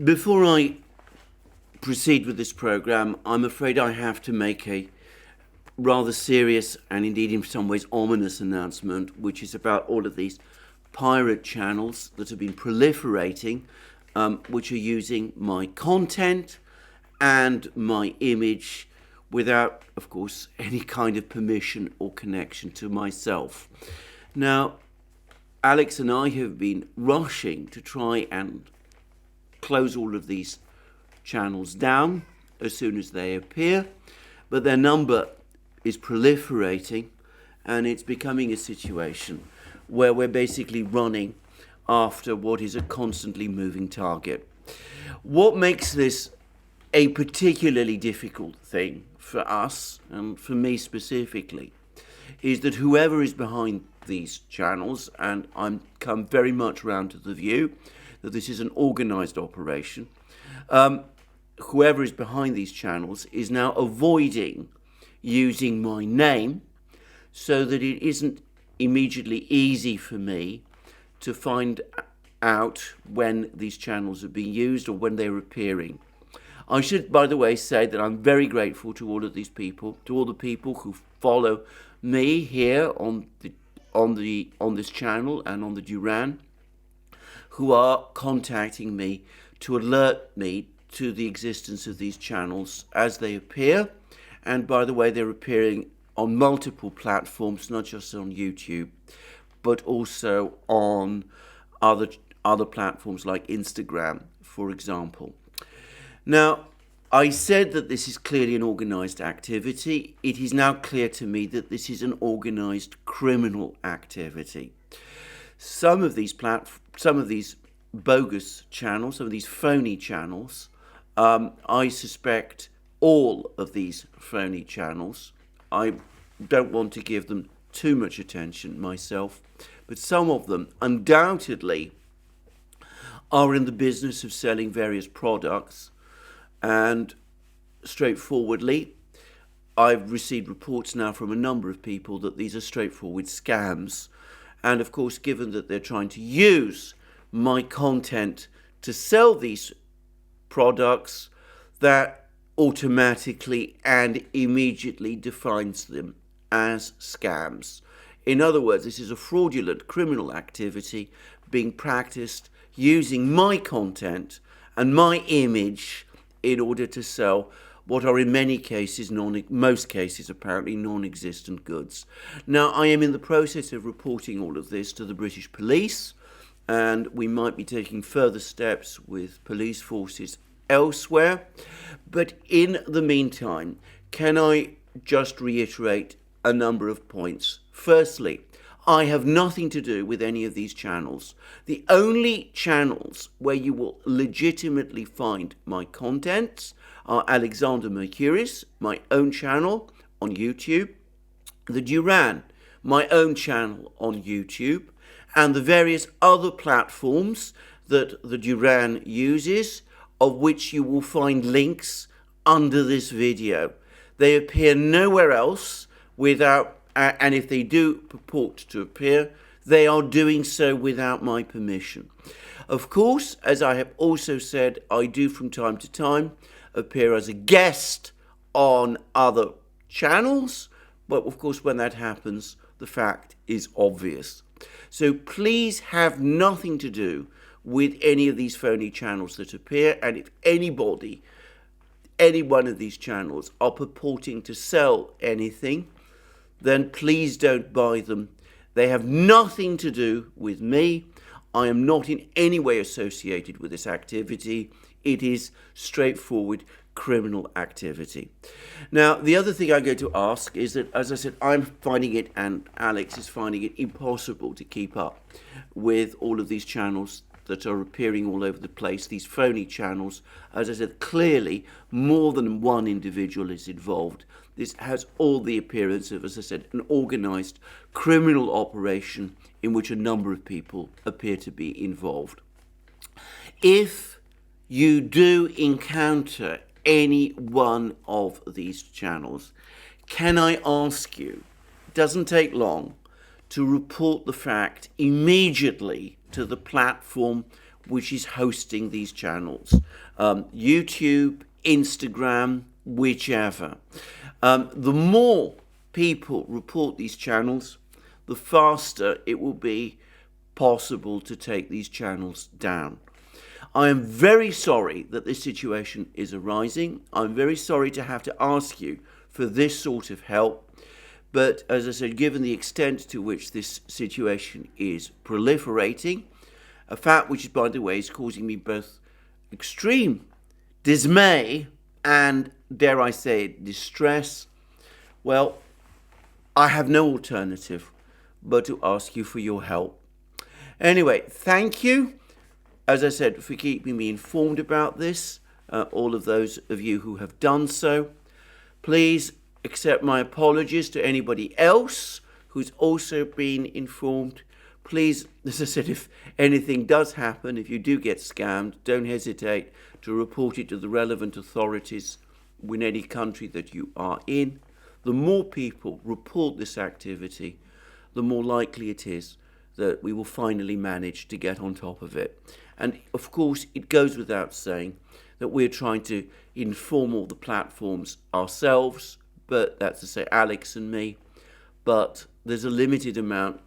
Before I proceed with this program, I'm afraid I have to make a rather serious and indeed in some ways ominous announcement, which is about all of these pirate channels that have been proliferating, which are using my content and my image without, of course, any kind of permission or connection to myself. Now, Alex and I have been rushing to try and close all of these channels down as soon as they appear, but their number is proliferating and it's becoming a situation where we're basically running after what is a constantly moving target. What makes this a particularly difficult thing for us, and for me specifically, is that whoever is behind these channels, and I'm come very much round to the view that this is an organized operation, whoever is behind these channels is now avoiding using my name so that it isn't immediately easy for me to find out when these channels are being used or when they're appearing. I should, by the way, say that I'm very grateful to all of these people, to all the people who follow me here on this channel and on the Duran, who are contacting me to alert me to the existence of these channels as they appear. And by the way, they're appearing on multiple platforms, not just on YouTube, but also on other platforms like Instagram, for example. Now, I said that this is clearly an organized activity. It is now clear to me that this is an organized criminal activity. Some of these bogus channels, some of these phony channels, I suspect all of these phony channels, I don't want to give them too much attention myself, but some of them undoubtedly are in the business of selling various products, and straightforwardly, I've received reports now from a number of people that these are straightforward scams. And of course, given that they're trying to use my content to sell these products, that automatically and immediately defines them as scams. In other words, this is a fraudulent criminal activity being practiced using my content and my image in order to sell what are in many cases, most cases apparently, non-existent goods. Now, I am in the process of reporting all of this to the British police, and we might be taking further steps with police forces elsewhere. But in the meantime, can I just reiterate a number of points? Firstly, I have nothing to do with any of these channels. The only channels where you will legitimately find my contents are Alexander Mercouris, my own channel on YouTube, the Duran, my own channel on YouTube, and the various other platforms that the Duran uses, of which you will find links under this video. They appear nowhere else without, and if they do purport to appear, they are doing so without my permission. Of course, as I have also said, I do from time to time appear as a guest on other channels, but of course when that happens, the fact is obvious. So please have nothing to do with any of these phony channels that appear, and if any one of these channels are purporting to sell anything, then please don't buy them. They have nothing to do with me. I am not in any way associated with this activity. It is straightforward criminal activity. Now, the other thing I'm going to ask is that, as I said, I'm finding it, and Alex is finding it, impossible to keep up with all of these channels that are appearing all over the place, these phony channels. As I said, clearly more than one individual is involved. This has all the appearance of, as I said, an organized criminal operation in which a number of people appear to be involved. If you do encounter any one of these channels, can I ask you, it doesn't take long, to report the fact immediately to the platform which is hosting these channels. YouTube, Instagram, whichever. The more people report these channels, the faster it will be possible to take these channels down. I am very sorry that this situation is arising. I'm very sorry to have to ask you for this sort of help. But as I said, given the extent to which this situation is proliferating, a fact which, by the way, is causing me both extreme dismay and, dare I say, distress, well, I have no alternative but to ask you for your help. Anyway, thank you, as I said, for keeping me informed about this, all of those of you who have done so. Please accept my apologies to anybody else who's also been informed. Please, as I said, if anything does happen, if you do get scammed, don't hesitate to report it to the relevant authorities in any country that you are in. The more people report this activity, the more likely it is that we will finally manage to get on top of it. And of course, it goes without saying that we're trying to inform all the platforms ourselves, but that's to say Alex and me, but there's a limited amount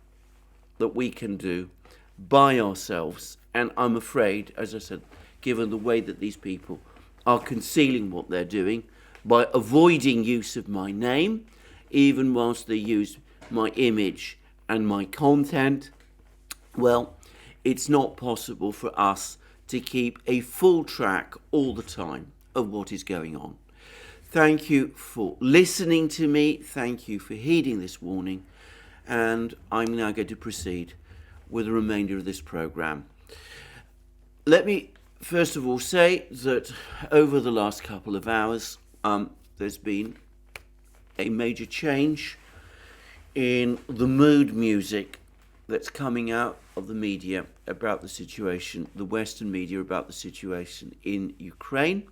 that we can do by ourselves. And I'm afraid, as I said, given the way that these people are concealing what they're doing by avoiding use of my name, even whilst they use my image and my content, well, it's not possible for us to keep a full track all the time of what is going on. Thank you for listening to me. Thank you for heeding this warning. And I'm now going to proceed with the remainder of this program. Let me first of all say that over the last couple of hours, there's been a major change in the mood music that's coming out of the media about the situation, the Western media about the situation in Ukraine.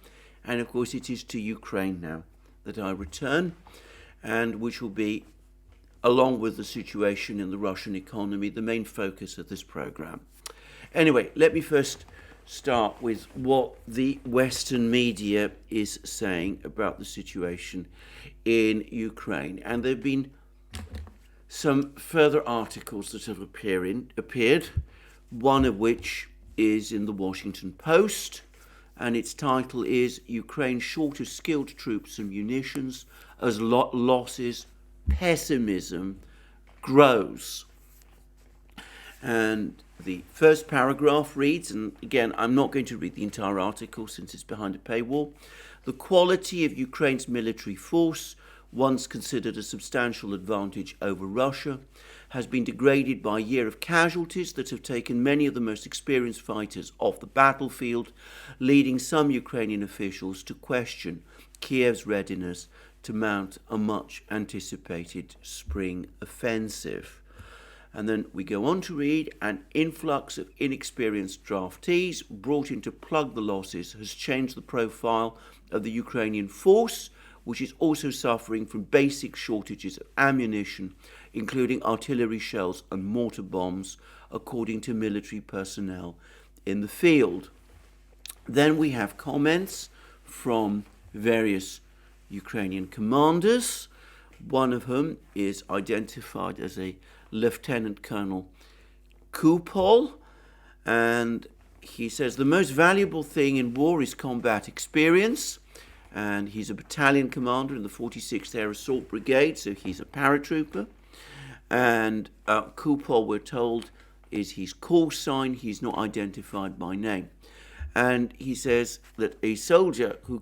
And of course it is to Ukraine now that I return, and which will be, along with the situation in the Russian economy, the main focus of this program. Anyway, let me first start with what the Western media is saying about the situation in Ukraine. And there have been some further articles that have appeared, one of which is in the Washington Post, and its title is Ukraine Short of Skilled Troops and Munitions as Losses Pessimism Grows. And the first paragraph reads, and again, I'm not going to read the entire article since it's behind a paywall. The quality of Ukraine's military force, once considered a substantial advantage over Russia, has been degraded by a year of casualties that have taken many of the most experienced fighters off the battlefield, leading some Ukrainian officials to question Kiev's readiness to mount a much anticipated spring offensive. And then we go on to read, an influx of inexperienced draftees brought in to plug the losses has changed the profile of the Ukrainian force, which is also suffering from basic shortages of ammunition, including artillery shells and mortar bombs, according to military personnel in the field. Then we have comments from various Ukrainian commanders, one of whom is identified as a Lieutenant Colonel Kupol, and he says the most valuable thing in war is combat experience, and he's a battalion commander in the 46th Air Assault Brigade, so he's a paratrooper. And Kupol, we're told, is his call sign. He's not identified by name. And he says that a soldier who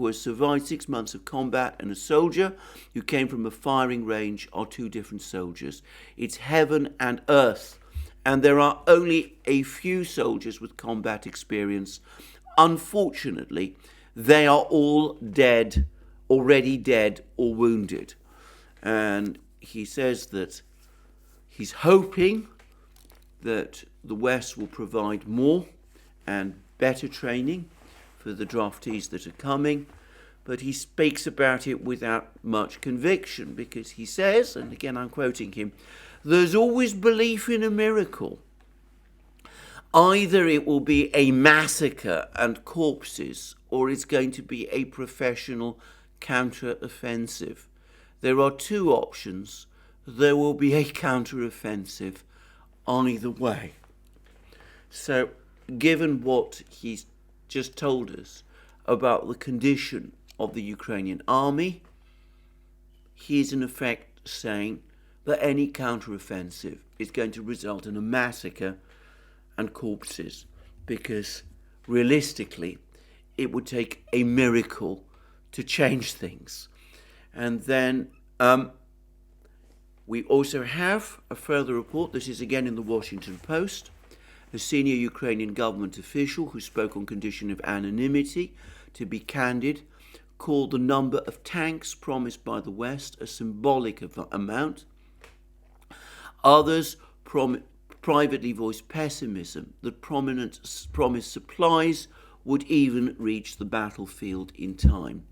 has survived 6 months of combat and a soldier who came from a firing range are two different soldiers. It's heaven and earth. And there are only a few soldiers with combat experience. Unfortunately, they are all dead, already dead or wounded. And he says that he's hoping that the West will provide more and better training for the draftees that are coming, but he speaks about it without much conviction, because he says, and again I'm quoting him, there's always belief in a miracle. Either it will be a massacre and corpses, or it's going to be a professional counter-offensive. There are two options. There will be a counter-offensive on either way. So, given what he's just told us about the condition of the Ukrainian army, he's in effect saying that any counter-offensive is going to result in a massacre and corpses, because realistically it would take a miracle to change things. And then we also have a further report. This is again in the Washington Post. A senior Ukrainian government official who spoke on condition of anonymity, to be candid, called the number of tanks promised by the West a symbolic amount. Others privately voiced pessimism that promised supplies would even reach the battlefield in time.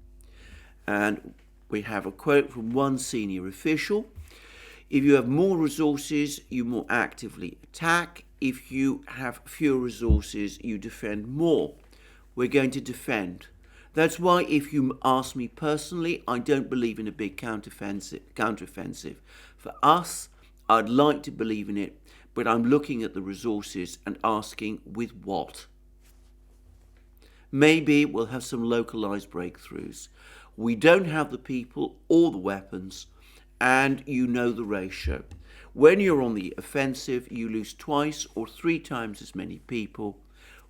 And we have a quote from one senior official: "If you have more resources, you more actively attack. If you have fewer resources, you defend more. We're going to defend. That's why, if you ask me personally, I don't believe in a big counteroffensive. For us, I'd like to believe in it, but I'm looking at the resources and asking, with what? Maybe we'll have some localized breakthroughs. We don't have the people or the weapons, and you know the ratio. When you're on the offensive, you lose twice or three times as many people.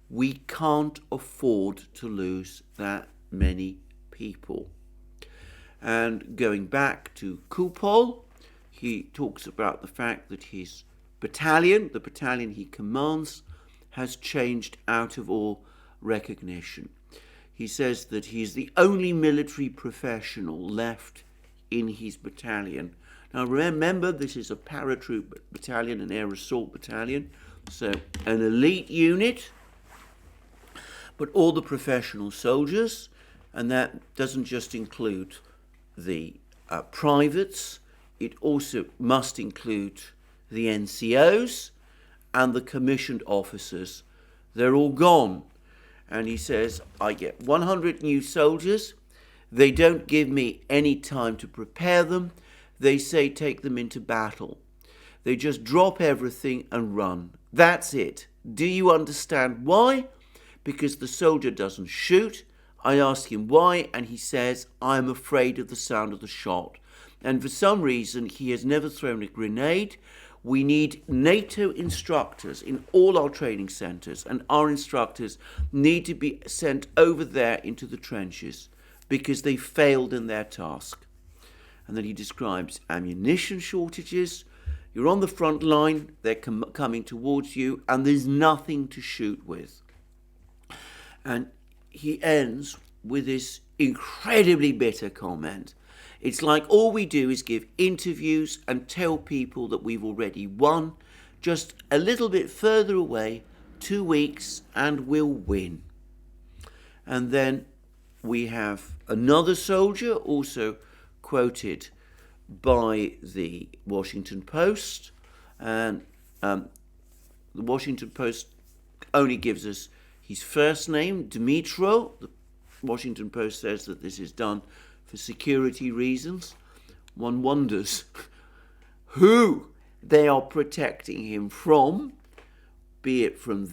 We can't afford to lose that many people." And going back to Kupol, he talks about the fact that his battalion, the battalion he commands, has changed out of all recognition. He says that he's the only military professional left in his battalion. Now remember, this is a paratroop battalion, an air assault battalion, so an elite unit, but all the professional soldiers, and that doesn't just include the privates, it also must include the NCOs and the commissioned officers. They're all gone. And he says, I get 100 new soldiers. They don't give me any time to prepare them. They say take them into battle. They just drop everything and run. That's it. Do you understand why? Because the soldier doesn't shoot. I ask him why, and he says, I'm afraid of the sound of the shot. And for some reason, he has never thrown a grenade. We need NATO instructors in all our training centers, and our instructors need to be sent over there into the trenches because they failed in their task. And then he describes ammunition shortages. You're on the front line, they're coming towards you, and there's nothing to shoot with. And he ends with this incredibly bitter comment. It's like all we do is give interviews and tell people that we've already won. Just a little bit further away, 2 weeks, and we'll win. And then we have another soldier, also quoted by the Washington Post. And the Washington Post only gives us his first name, Dmytro. The Washington Post says that this is done for security reasons. One wonders who they are protecting him from, be it from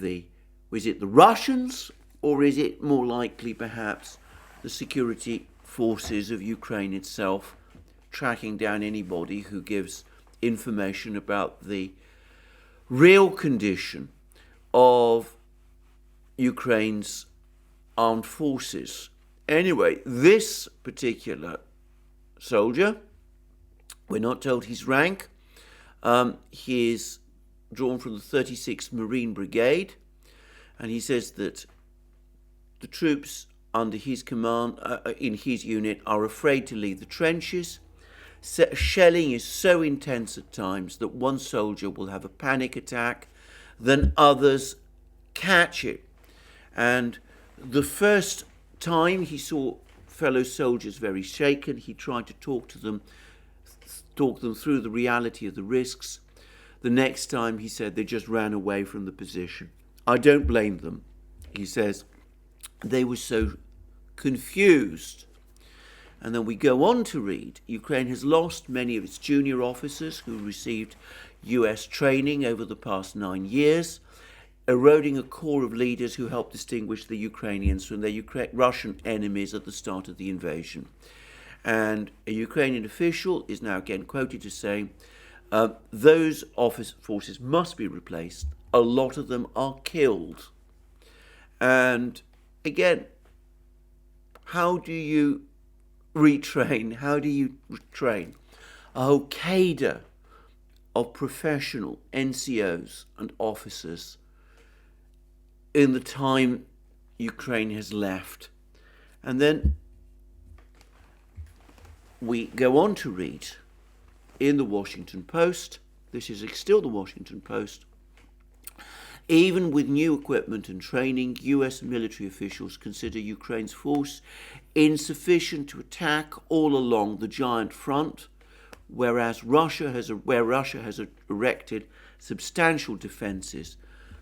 is it the Russians, or is it more likely perhaps the security forces of Ukraine itself, tracking down anybody who gives information about the real condition of Ukraine's armed forces. Anyway, this particular soldier, we're not told his rank. He is drawn from the 36th Marine Brigade, and he says that the troops under his command, in his unit, are afraid to leave the trenches. Shelling is so intense at times that one soldier will have a panic attack, then others catch it. And the first time he saw fellow soldiers very shaken, he tried to talk them through the reality of the risks. The next time, he said, they just ran away from the position. I don't blame them. He says they were so confused. And then we go on to read, Ukraine has lost many of its junior officers who received US training over the past 9 years, eroding a core of leaders who helped distinguish the Ukrainians from their Russian enemies at the start of the invasion. And a Ukrainian official is now again quoted as saying, those forces must be replaced. A lot of them are killed. And again, how do you retrain? How do you train a whole cadre of professional NCOs and officers in the time Ukraine has left? And then we go on to read in the Washington Post, this is still the Washington Post, even with new equipment and training, US military officials consider Ukraine's force insufficient to attack all along the giant front, where Russia has erected substantial defences.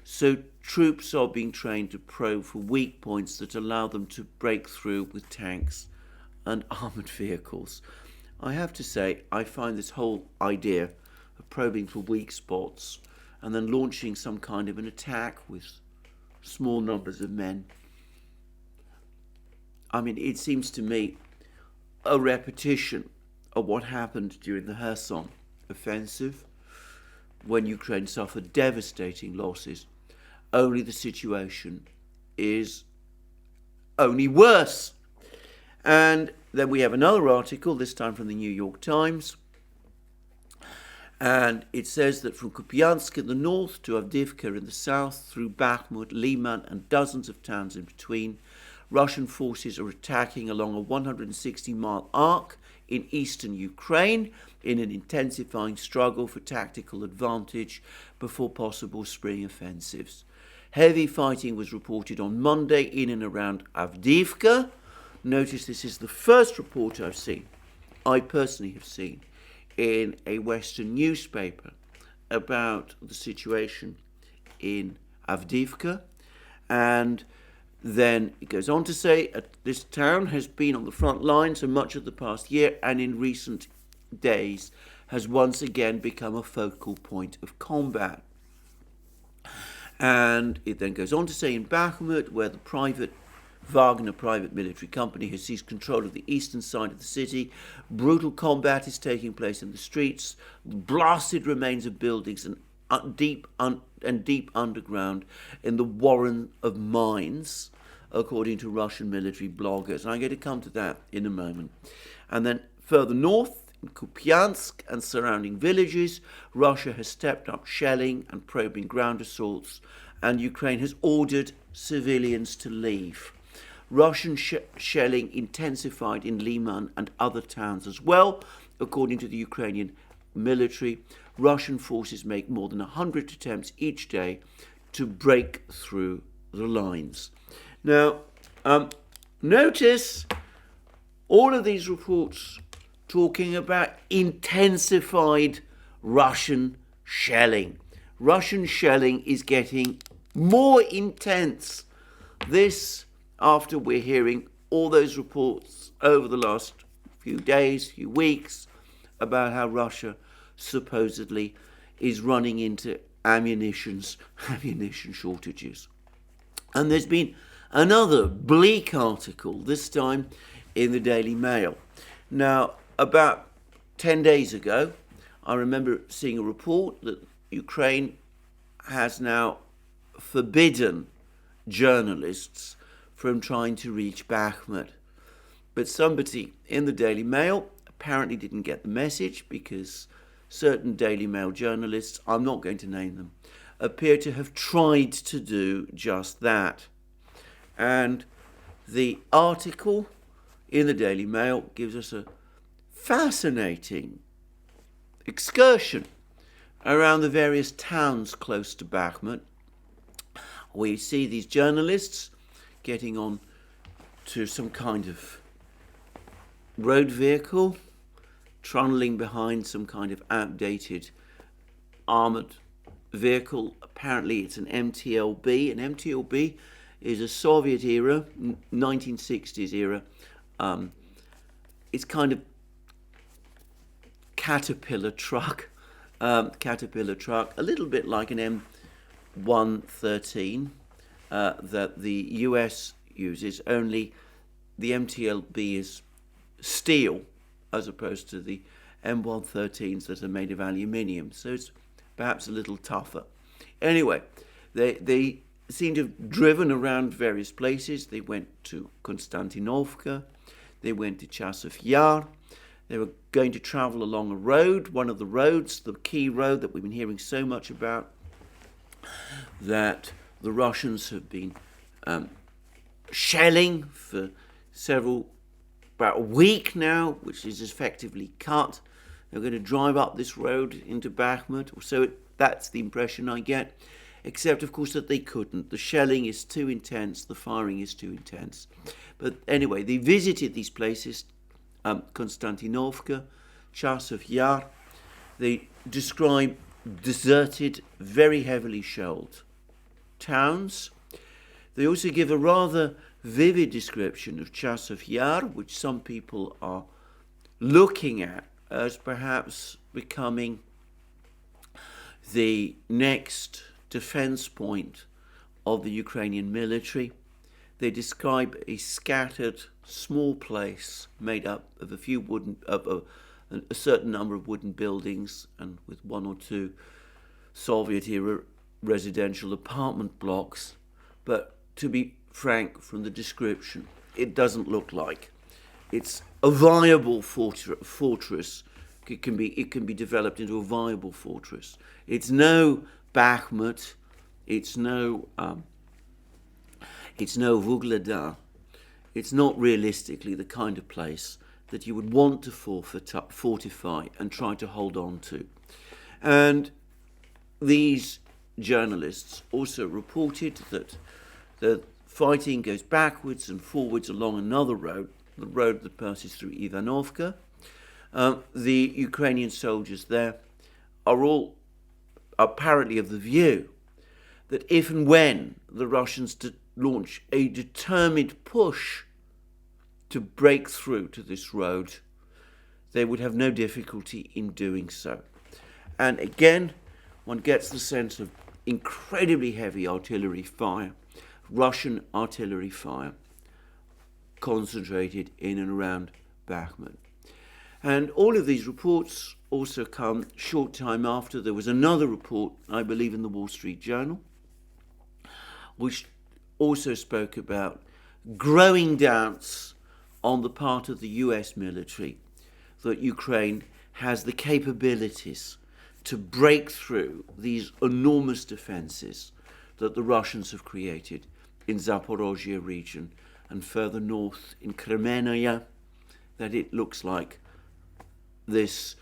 So troops are being trained to probe for weak points that allow them to break through with tanks and armoured vehicles. I have to say, I find this whole idea of probing for weak spots and then launching some kind of an attack with small numbers of men, I mean, it seems to me a repetition of what happened during the Kherson offensive, when Ukraine suffered devastating losses. Only the situation is only worse. And then we have another article, this time from the New York Times, and it says that from Kupiansk in the north to Avdiivka in the south, through Bakhmut, Liman, and dozens of towns in between, Russian forces are attacking along a 160-mile arc in eastern Ukraine in an intensifying struggle for tactical advantage before possible spring offensives. Heavy fighting was reported on Monday in and around Avdiivka. Notice this is the first report I personally have seen, in a Western newspaper about the situation in Avdiivka. And then it goes on to say this town has been on the front lines for much of the past year, and in recent days has once again become a focal point of combat. And it then goes on to say in Bakhmut, where the Wagner private military company has seized control of the eastern side of the city, brutal combat is taking place in the streets, blasted remains of buildings and deep underground in the warren of mines, according to Russian military bloggers. And I'm going to come to that in a moment. And then further north, in Kupiansk and surrounding villages, Russia has stepped up shelling and probing ground assaults, and Ukraine has ordered civilians to leave. Russian shelling intensified in Liman and other towns as well. According to the Ukrainian military, Russian forces make more than 100 attempts each day to break through the lines. Now, notice all of these reports talking about intensified Russian shelling. Russian shelling is getting more intense. This, after we're hearing all those reports over the last few days, few weeks, about how Russia supposedly is running into ammunition shortages. And there's been another bleak article, this time in the Daily Mail. Now, about 10 days ago, I remember seeing a report that Ukraine has now forbidden journalists from trying to reach Bakhmut. But somebody in the Daily Mail apparently didn't get the message, because certain Daily Mail journalists, I'm not going to name them, appear to have tried to do just that. And the article in the Daily Mail gives us a fascinating excursion around the various towns close to Bakhmut. We see these journalists getting on to some kind of road vehicle, trundling behind some kind of outdated armoured vehicle. Apparently it's an MTLB. An MTLB is a Soviet era, 1960s era. It's kind of caterpillar truck, a little bit like an M113 that the US uses, only the MTLB is steel as opposed to the M113s that are made of aluminium, so it's perhaps a little tougher. Anyway, they seem to have driven around various places. They went to Konstantinovka, they went to Chasov Yar. They were going to travel along a road, one of the roads, the key road that we've been hearing so much about, that the Russians have been shelling for about a week now, which is effectively cut. They're going to drive up this road into Bakhmut, so that's the impression I get, except of course that they couldn't. The shelling is too intense, the firing is too intense. But anyway, they visited these places, Konstantinovka, Chasov Yar. They describe deserted, very heavily shelled towns. They also give a rather vivid description of Chasov Yar, which some people are looking at as perhaps becoming the next defense point of the Ukrainian military. They describe a scattered, small place made up of a certain number of wooden buildings and with one or two Soviet-era residential apartment blocks. But to be frank, from the description, it doesn't look like it's a viable fortress. It can be developed into a viable fortress. It's no Bakhmut. It's no Vuhledar. It's not realistically the kind of place that you would want to fortify and try to hold on to. And these journalists also reported that the fighting goes backwards and forwards along another road, the road that passes through Ivanovka. The Ukrainian soldiers there are all apparently of the view that if and when the Russians launch a determined push to break through to this road, they would have no difficulty in doing so. And again, one gets the sense of incredibly heavy artillery fire, Russian artillery fire, concentrated in and around Bakhmut. And all of these reports also come short time after. There was another report, I believe, in the Wall Street Journal, which also spoke about growing doubts on the part of the US military that Ukraine has the capabilities to break through these enormous defenses that the Russians have created in Zaporozhye region and further north in Crimea, that it looks like this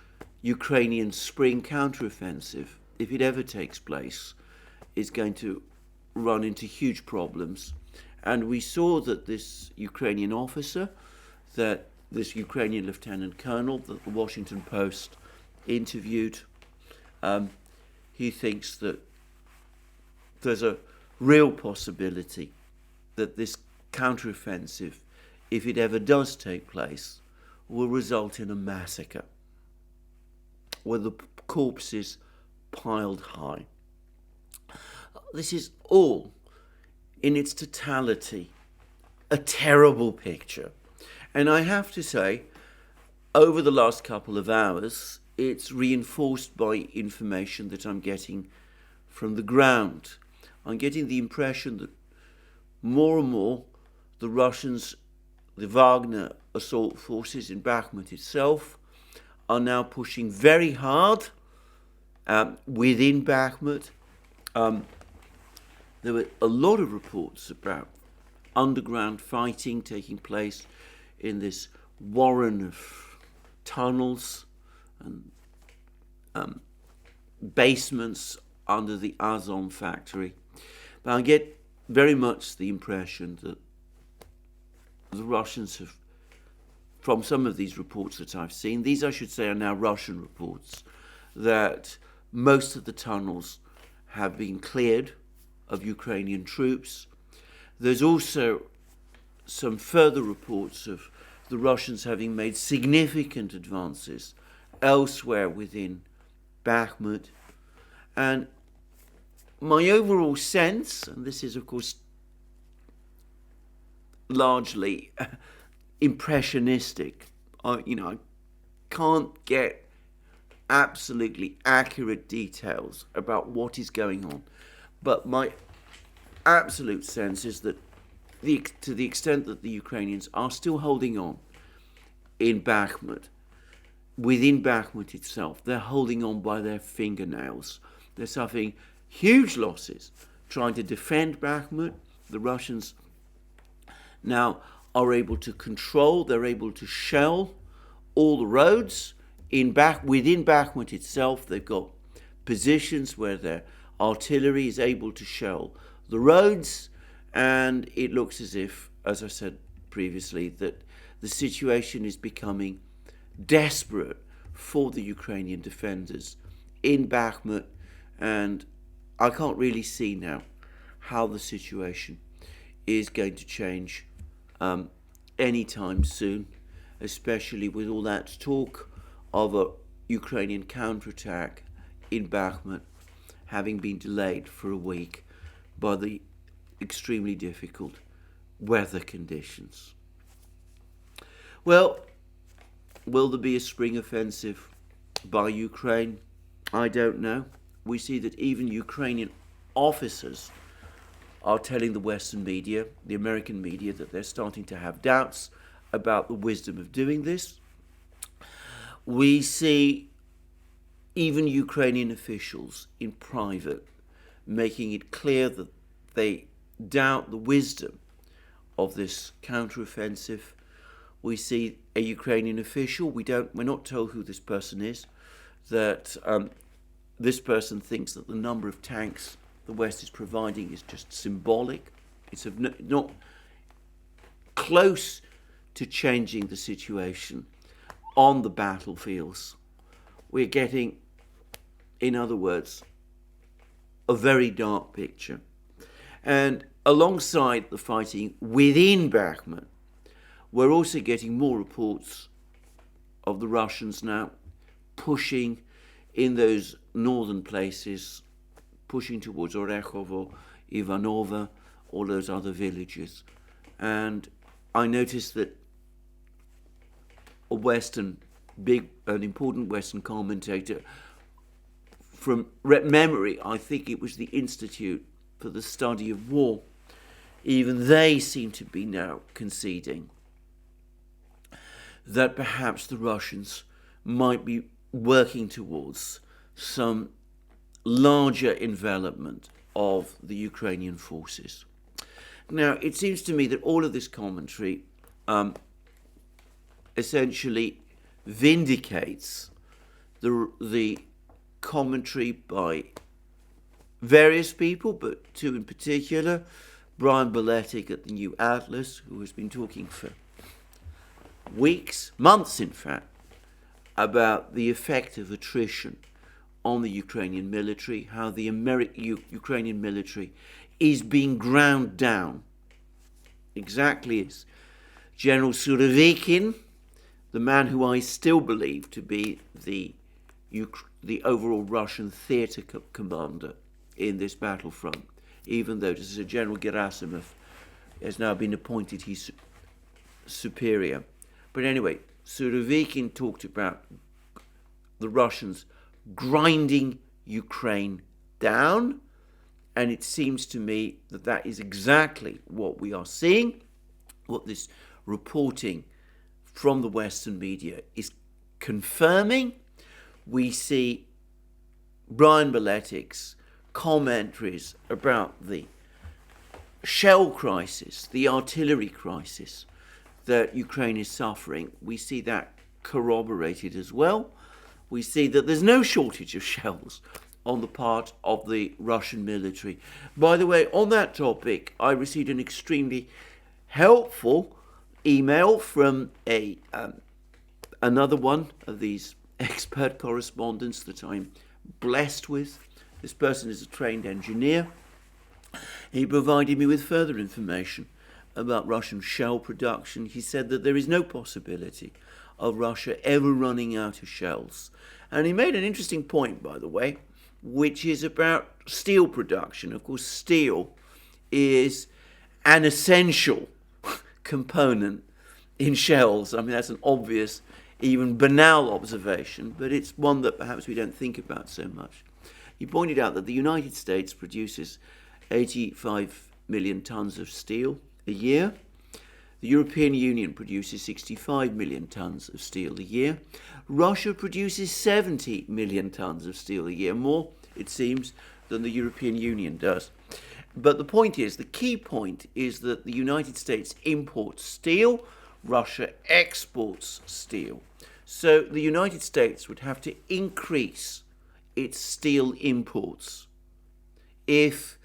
Ukrainian spring counteroffensive, if it ever takes place, is going to run into huge problems. And we saw that this Ukrainian officer, that this Ukrainian lieutenant colonel that the Washington Post interviewed, he thinks that there's a real possibility that this counteroffensive, if it ever does take place, will result in a massacre with the corpses piled high. This is all, in its totality, a terrible picture. And I have to say, over the last couple of hours, it's reinforced by information that I'm getting from the ground. I'm getting the impression that more and more the Russians, the Wagner assault forces in Bakhmut itself, are now pushing very hard within Bakhmut. There were a lot of reports about underground fighting taking place in this warren of tunnels and basements under the Azom factory. But I get very much the impression that the Russians have, from some of these reports that I've seen, these I should say are now Russian reports, that most of the tunnels have been cleared of Ukrainian troops. There's also some further reports of the Russians having made significant advances elsewhere within Bakhmut. And my overall sense, and this is of course largely impressionistic, I can't get absolutely accurate details about what is going on, but my absolute sense is that to the extent that the Ukrainians are still holding on in Bakhmut, within Bakhmut itself, they're holding on by their fingernails. They're suffering huge losses trying to defend Bakhmut. The Russians now are able to control, they're able to shell all the roads within Bakhmut itself. They've got positions where their artillery is able to shell the roads, and it looks as if, as I said previously, that the situation is becoming desperate for the Ukrainian defenders in Bakhmut, and I can't really see now how the situation is going to change anytime soon, especially with all that talk of a Ukrainian counterattack in Bakhmut having been delayed for a week by the extremely difficult weather conditions. Well, will there be a spring offensive by Ukraine? I don't know. We see that even Ukrainian officers are telling the Western media, the American media, that they're starting to have doubts about the wisdom of doing this. We see even Ukrainian officials in private making it clear that they doubt the wisdom of this counteroffensive. We see a Ukrainian official, we're not told who this person is, that this person thinks that the number of tanks the West is providing is just symbolic. It's not close to changing the situation on the battlefields. We're getting, in other words, a very dark picture. And alongside the fighting within Bakhmut, we're also getting more reports of the Russians now pushing in those northern places, pushing towards Orekhovo, Ivanovo, all those other villages. And I noticed that an important Western commentator, from memory, I think it was the Institute for the Study of War, even they seem to be now conceding that perhaps the Russians might be working towards some larger envelopment of the Ukrainian forces. Now, it seems to me that all of this commentary essentially vindicates the commentary by various people, but two in particular, Brian Beletic at the New Atlas, who has been talking for weeks, months in fact, about the effect of attrition on the Ukrainian military, how the Ukrainian military is being ground down, exactly as General Surovikin, the man who I still believe to be the overall Russian theatre commander in this battlefront, even though this is General Gerasimov has now been appointed his superior. But anyway, Surovikin talked about the Russians grinding Ukraine down, and it seems to me that that is exactly what we are seeing, what this reporting from the Western media is confirming. We see Brian Beletic's commentaries about the shell crisis, the artillery crisis that Ukraine is suffering. We see that corroborated as well. We see that there's no shortage of shells on the part of the Russian military. By the way, on that topic, I received an extremely helpful email from another one of these expert correspondents that I'm blessed with This person is a trained engineer. He provided me with further information about Russian shell production. He said that there is no possibility of Russia ever running out of shells. And he made an interesting point, by the way, which is about steel production. Of course, steel is an essential component in shells. I mean, that's an obvious, even banal observation, but it's one that perhaps we don't think about so much. He pointed out that the United States produces 85 million tons of steel a year. The European Union produces 65 million tons of steel a year. Russia produces 70 million tons of steel a year, more, it seems, than the European Union does. But the point is, the key point is that the United States imports steel, Russia exports steel. So the United States would have to increase its steel imports if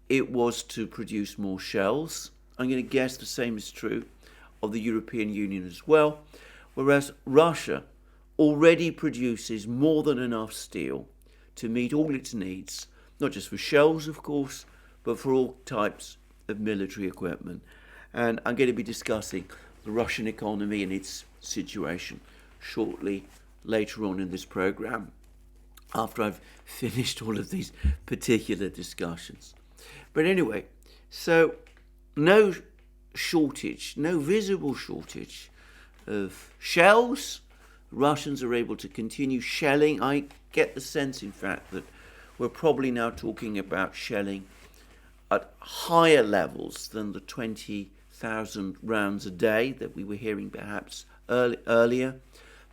it was to produce more shells. I'm going to guess the same is true of the European Union as well, whereas Russia already produces more than enough steel to meet all its needs, not just for shells, of course, but for all types of military equipment. And I'm going to be discussing the Russian economy and its situation shortly later on in this program, after I've finished all of these particular discussions. But anyway, so no shortage, no visible shortage of shells. Russians are able to continue shelling. I get the sense, in fact, that we're probably now talking about shelling at higher levels than the 20,000 rounds a day that we were hearing perhaps earlier.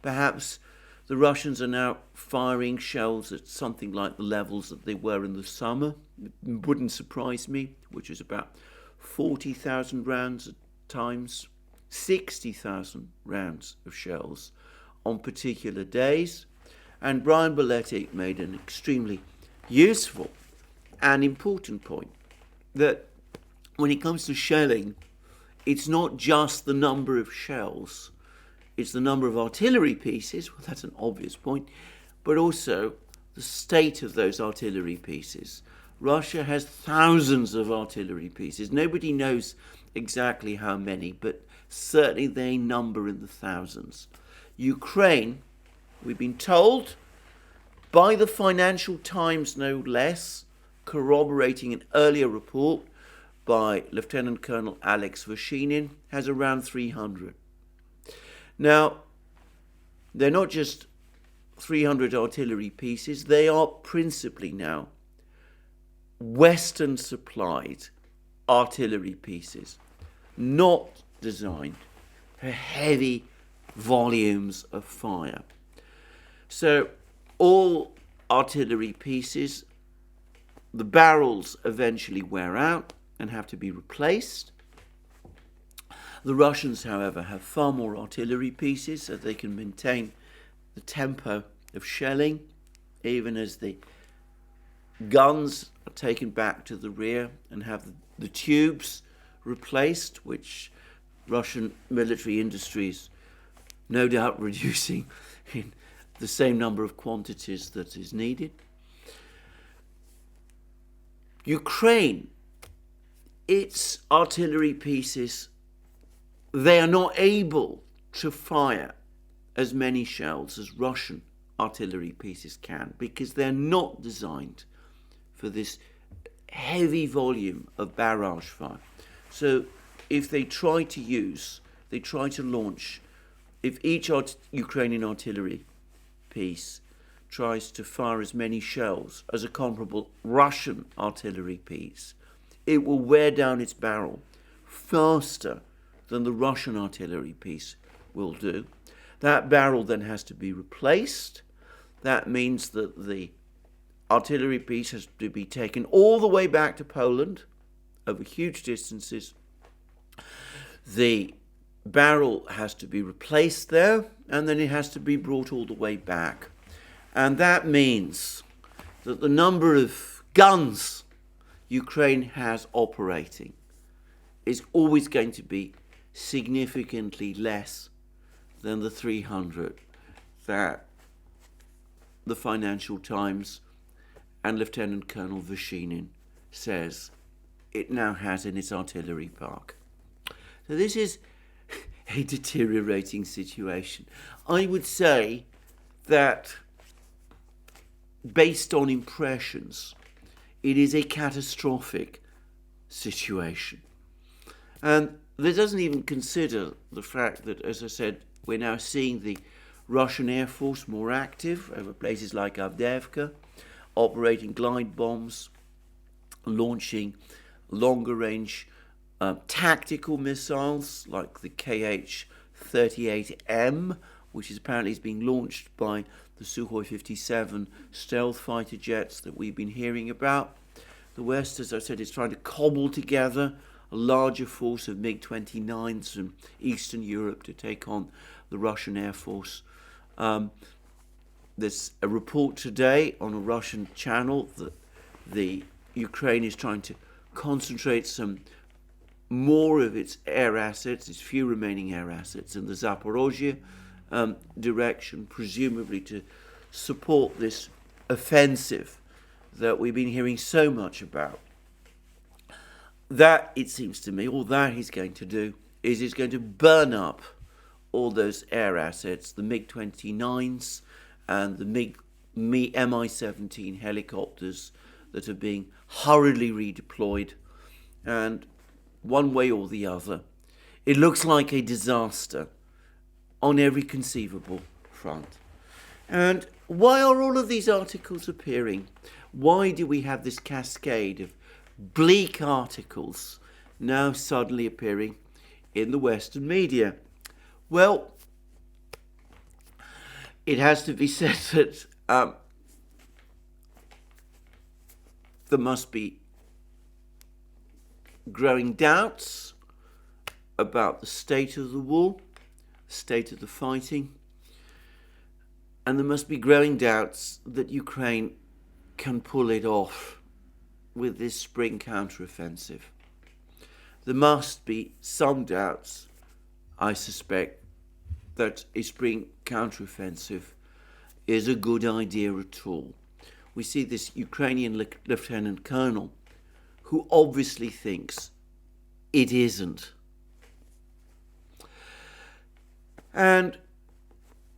Perhaps the Russians are now firing shells at something like the levels that they were in the summer. It wouldn't surprise me, which is about 40,000 rounds at times, 60,000 rounds of shells on particular days. And Brian Boletic made an extremely useful and important point that when it comes to shelling, it's not just the number of shells, it's the number of artillery pieces, well, that's an obvious point, but also the state of those artillery pieces. Russia has thousands of artillery pieces. Nobody knows exactly how many, but certainly they number in the thousands. Ukraine, we've been told by the Financial Times no less, corroborating an earlier report by Lieutenant Colonel Alex Vashinin, has around 300. Now, they're not just 300 artillery pieces, they are principally now Western supplied artillery pieces, not designed for heavy volumes of fire. So all artillery pieces, the barrels eventually wear out and have to be replaced. The Russians, however, have far more artillery pieces so they can maintain the tempo of shelling, even as the guns are taken back to the rear and have the tubes replaced, which Russian military industries no doubt reducing in the same number of quantities that is needed. Ukraine, its artillery pieces, they are not able to fire as many shells as Russian artillery pieces can, because they're not designed for this heavy volume of barrage fire. So if they try to launch, if each Ukrainian artillery piece tries to fire as many shells as a comparable Russian artillery piece, it will wear down its barrel faster than the Russian artillery piece will do. That barrel then has to be replaced. That means that the artillery piece has to be taken all the way back to Poland over huge distances. The barrel has to be replaced there, and then it has to be brought all the way back. And that means that the number of guns Ukraine has operating is always going to be significantly less than the 300 that the Financial Times and Lieutenant Colonel Vashinin says it now has in its artillery park. So this is a deteriorating situation. I would say that, based on impressions, it is a catastrophic situation. And this doesn't even consider the fact that, as I said, we're now seeing the Russian Air Force more active over places like Avdiivka, operating glide bombs, launching longer range tactical missiles like the KH-38M, which is apparently being launched by the Sukhoi 57 stealth fighter jets that we've been hearing about. The West, as I said, is trying to cobble together a larger force of MiG-29s from Eastern Europe to take on the Russian Air Force. There's a report today on a Russian channel that the Ukraine is trying to concentrate some more of its air assets, its few remaining air assets, in the Zaporozhye direction, presumably to support this offensive that we've been hearing so much about. That, it seems to me, all that he's going to do is he's going to burn up all those air assets, the MiG-29s and the Mi-17 helicopters that are being hurriedly redeployed. And one way or the other, it looks like a disaster on every conceivable front. And why are all of these articles appearing? Why do we have this cascade of bleak articles now suddenly appearing in the Western media? Well, it has to be said that there must be growing doubts about the state of the war, state of the fighting, and there must be growing doubts that Ukraine can pull it off with this spring counteroffensive. There must be some doubts, I suspect, that a spring counteroffensive is a good idea at all. We see this Ukrainian lieutenant colonel who obviously thinks it isn't. And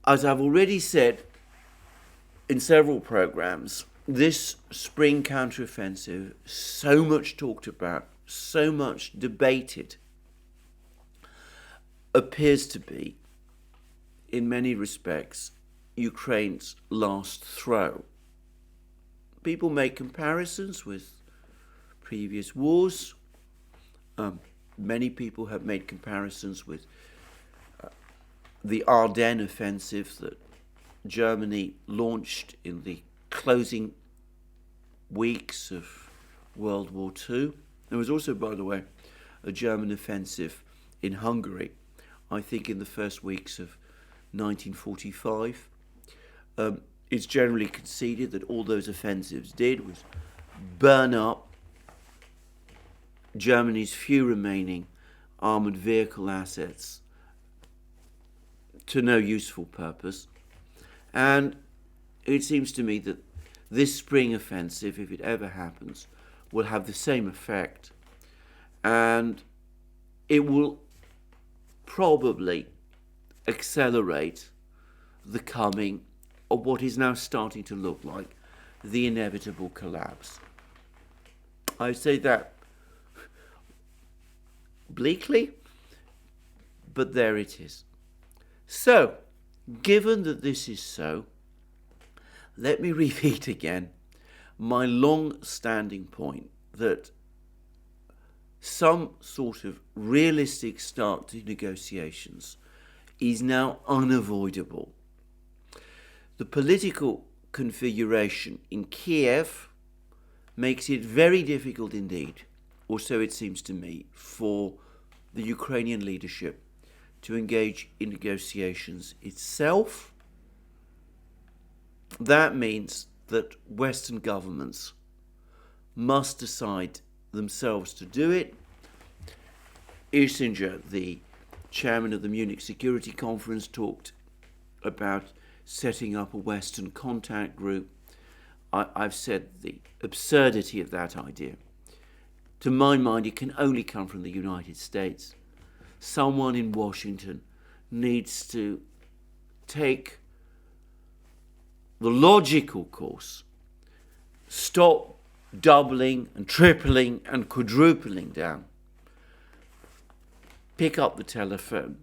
as I've already said in several programs, this spring counteroffensive, so much talked about, so much debated, appears to be, in many respects, Ukraine's last throw. People make comparisons with previous wars. Many people have made comparisons with the Ardennes offensive that Germany launched in the closing weeks of World War II. There was also, by the way, a German offensive in Hungary, I think in the first weeks of 1945. It's generally conceded that all those offensives did was burn up Germany's few remaining armoured vehicle assets to no useful purpose. And it seems to me that this spring offensive, if it ever happens, will have the same effect. And it will probably accelerate the coming of what is now starting to look like the inevitable collapse. I say that bleakly, but there it is. So, given that this is so, let me repeat again my long-standing point that some sort of realistic start to negotiations is now unavoidable. The political configuration in Kiev makes it very difficult indeed, or so it seems to me, for the Ukrainian leadership to engage in negotiations itself. That means that Western governments must decide themselves to do it. Kissinger, the chairman of the Munich Security Conference, talked about setting up a Western contact group. I've said the absurdity of that idea. To my mind, it can only come from the United States. Someone in Washington needs to take the logical course, stop doubling and tripling and quadrupling down, pick up the telephone,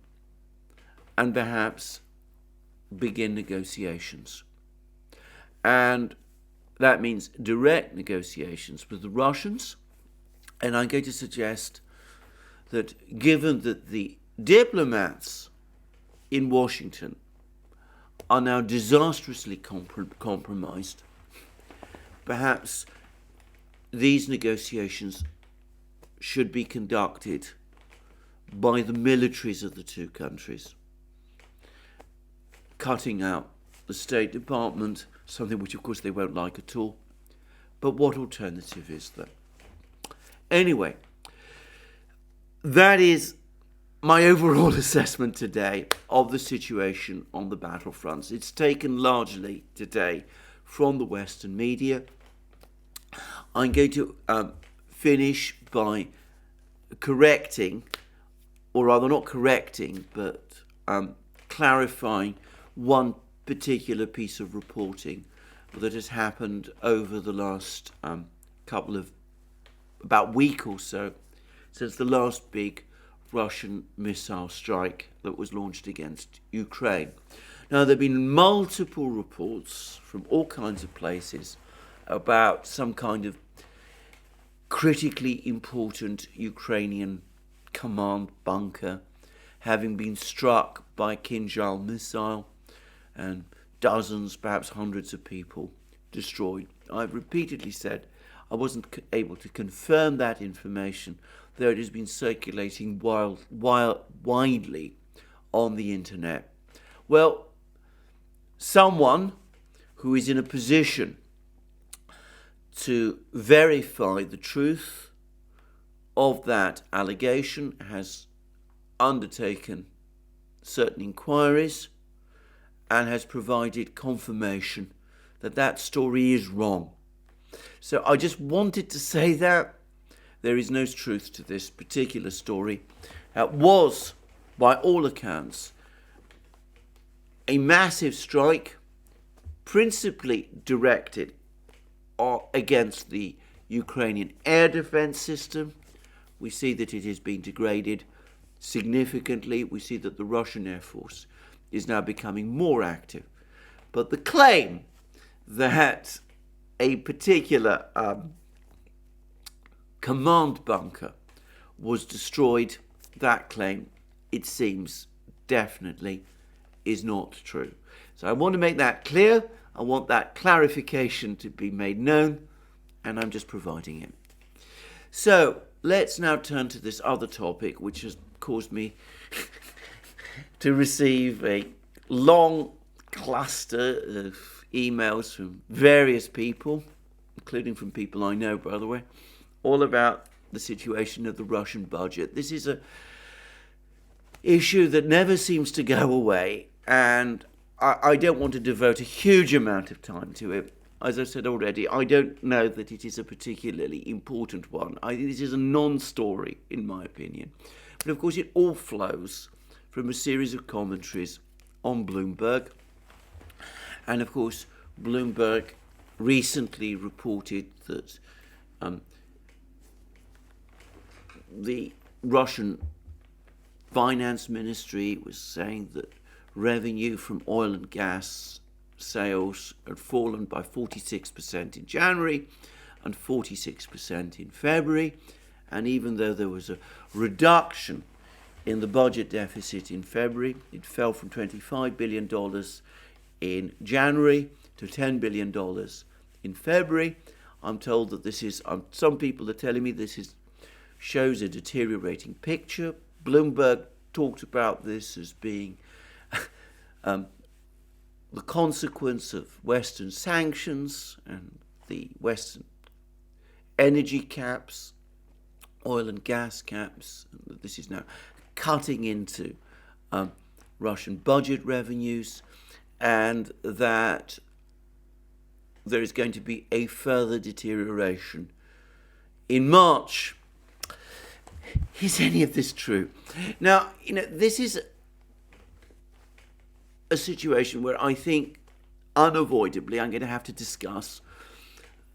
and perhaps begin negotiations. And that means direct negotiations with the Russians. And I'm going to suggest that given that the diplomats in Washington are now disastrously compromised, perhaps these negotiations should be conducted by the militaries of the two countries, cutting out the State Department, something which of course they won't like at all. But what alternative is there? Anyway, that is my overall assessment today of the situation on the battlefronts. It's taken largely today from the Western media. I'm going to finish by correcting, or rather not correcting, but clarifying one particular piece of reporting that has happened over the last about week or so, since the last big Russian missile strike that was launched against Ukraine. Now, there have been multiple reports from all kinds of places about some kind of critically important Ukrainian command bunker having been struck by a Kinzhal missile and dozens, perhaps hundreds of people destroyed. I've repeatedly said I wasn't able to confirm that information, though it has been circulating widely on the internet. Well, someone who is in a position to verify the truth of that allegation has undertaken certain inquiries and has provided confirmation that that story is wrong. So I just wanted to say that there is no truth to this particular story. It was, by all accounts, a massive strike, principally directed against the Ukrainian air defense system. We see that it has been degraded significantly. We see that the Russian Air Force is now becoming more active. But the claim that a particular command bunker was destroyed, that claim, it seems, definitely is not true. So I want to make that clear. I want that clarification to be made known, and I'm just providing it. So let's now turn to this other topic, which has caused me to receive a long cluster of emails from various people, including from people I know, by the way, all about the situation of the Russian budget. This is an issue that never seems to go away, and I don't want to devote a huge amount of time to it. As I said already, I don't know that it is a particularly important one. This is a non-story, in my opinion. But of course, it all flows from a series of commentaries on Bloomberg. And of course, Bloomberg recently reported that the Russian finance ministry was saying that revenue from oil and gas sales had fallen by 46% in January and 46% in February. And even though there was a reduction in the budget deficit in February, it fell from $25 billion in January to $10 billion in February. I'm told that this is, some people are telling me shows a deteriorating picture. Bloomberg talked about this as being the consequence of Western sanctions and the Western energy caps, oil and gas caps. This is now cutting into Russian budget revenues, and that there is going to be a further deterioration. In March, is any of this true? Now, this is a situation where I think unavoidably I'm going to have to discuss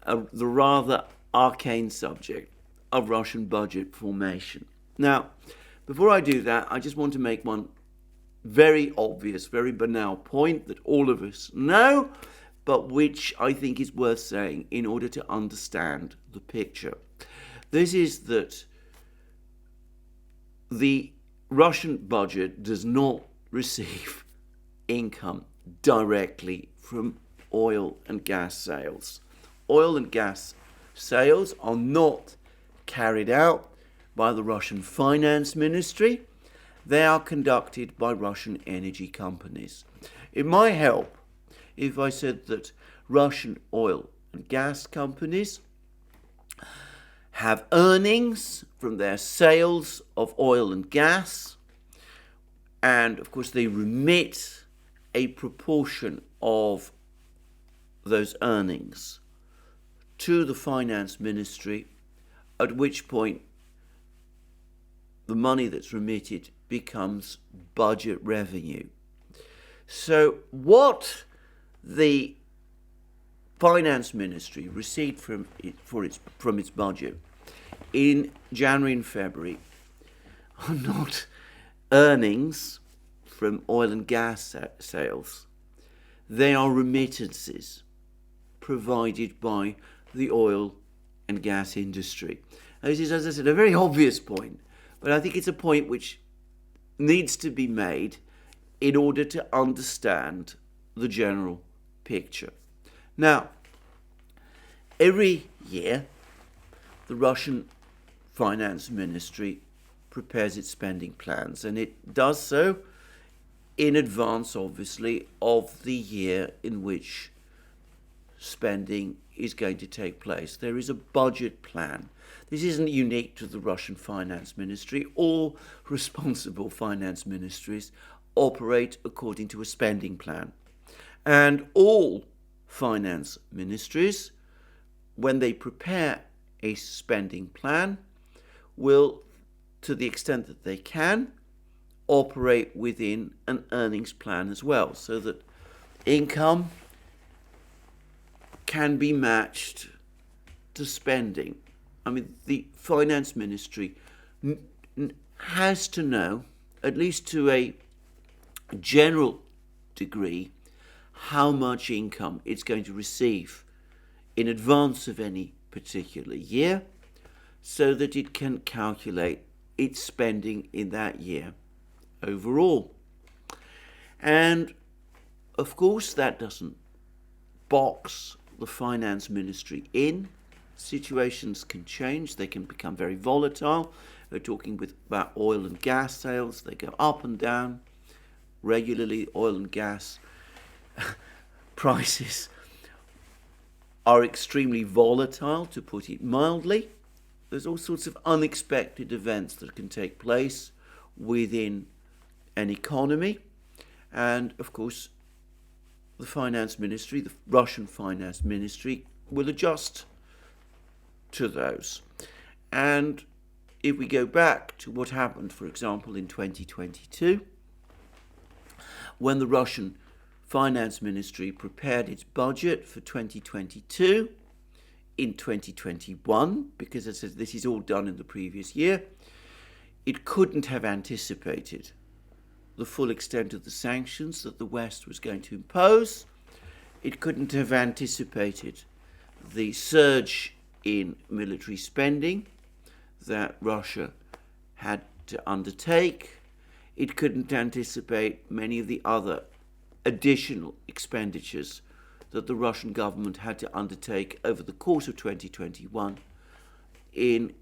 the rather arcane subject of Russian budget formation. Now, before I do that, I just want to make one very obvious, very banal point that all of us know, but which I think is worth saying in order to understand the picture. This is that the Russian budget does not receive income directly from oil and gas sales. Oil and gas sales are not carried out by the Russian Finance Ministry. They are conducted by Russian energy companies. It might help if I said that Russian oil and gas companies have earnings from their sales of oil and gas, and of course they remit a proportion of those earnings to the Finance Ministry, at which point the money that's remitted becomes budget revenue. So what the Finance Ministry received from its budget in January and February are not earnings from oil and gas sales. They are remittances provided by the oil and gas industry. And this is, as I said, a very obvious point, but I think it's a point which needs to be made in order to understand the general picture. Now, every year, the Russian Finance Ministry prepares its spending plans, and it does so in advance, obviously, of the year in which spending is going to take place. There is a budget plan. This isn't unique to the Russian Finance Ministry. All responsible finance ministries operate according to a spending plan. And all finance ministries, when they prepare a spending plan, will, to the extent that they can, operate within an earnings plan as well, so that income can be matched to spending. I mean, the Finance Ministry has to know, at least to a general degree, how much income it's going to receive in advance of any particular year, so that it can calculate its spending in that year overall. And of course, that doesn't box the Finance Ministry in. Situations can change. They can become very volatile. We're talking about oil and gas sales. They go up and down regularly. Oil and gas prices are extremely volatile, to put it mildly. There's all sorts of unexpected events that can take place within an economy. And of course, the Finance Ministry, the Russian Finance Ministry, will adjust to those. And if we go back to what happened, for example, in 2022, when the Russian Finance Ministry prepared its budget for 2022 in 2021, because as I said, this is all done in the previous year, it couldn't have anticipated the full extent of the sanctions that the West was going to impose. It couldn't have anticipated the surge in military spending that Russia had to undertake. It couldn't anticipate many of the other additional expenditures that the Russian government had to undertake over the course of 2021 in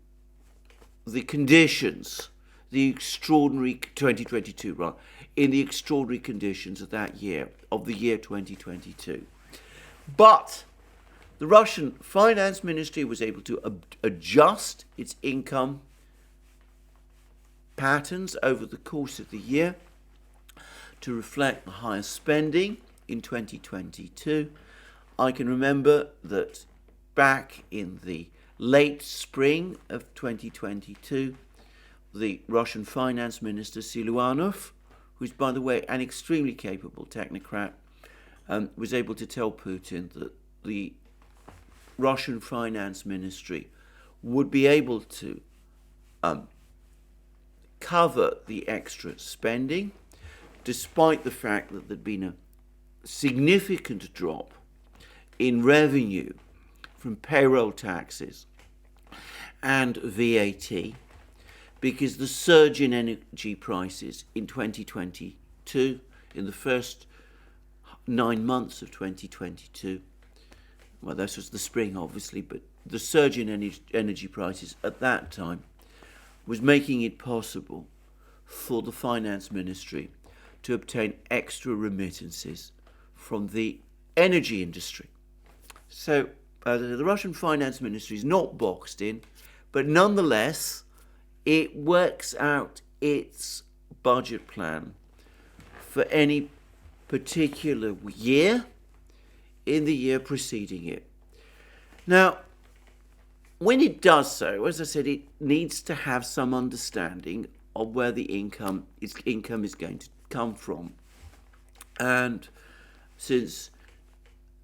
the conditions, the extraordinary 2022, right, in the extraordinary conditions of that year, of the year 2022. But the Russian Finance Ministry was able to adjust its income patterns over the course of the year to reflect the higher spending in 2022. I can remember that back in the late spring of 2022, the Russian finance minister Siluanov, who's, by the way, an extremely capable technocrat, was able to tell Putin that the Russian finance ministry would be able to cover the extra spending, despite the fact that there'd been a significant drop in revenue from payroll taxes and VAT, because the surge in energy prices in 2022, in the first 9 months of 2022, well, this was the spring, obviously, but the surge in energy prices at that time was making it possible for the finance ministry to obtain extra remittances from the energy industry. So the Russian finance ministry is not boxed in, but nonetheless, it works out its budget plan for any particular year in the year preceding it. Now, when it does so, as I said, it needs to have some understanding of where the income is going to come from. And since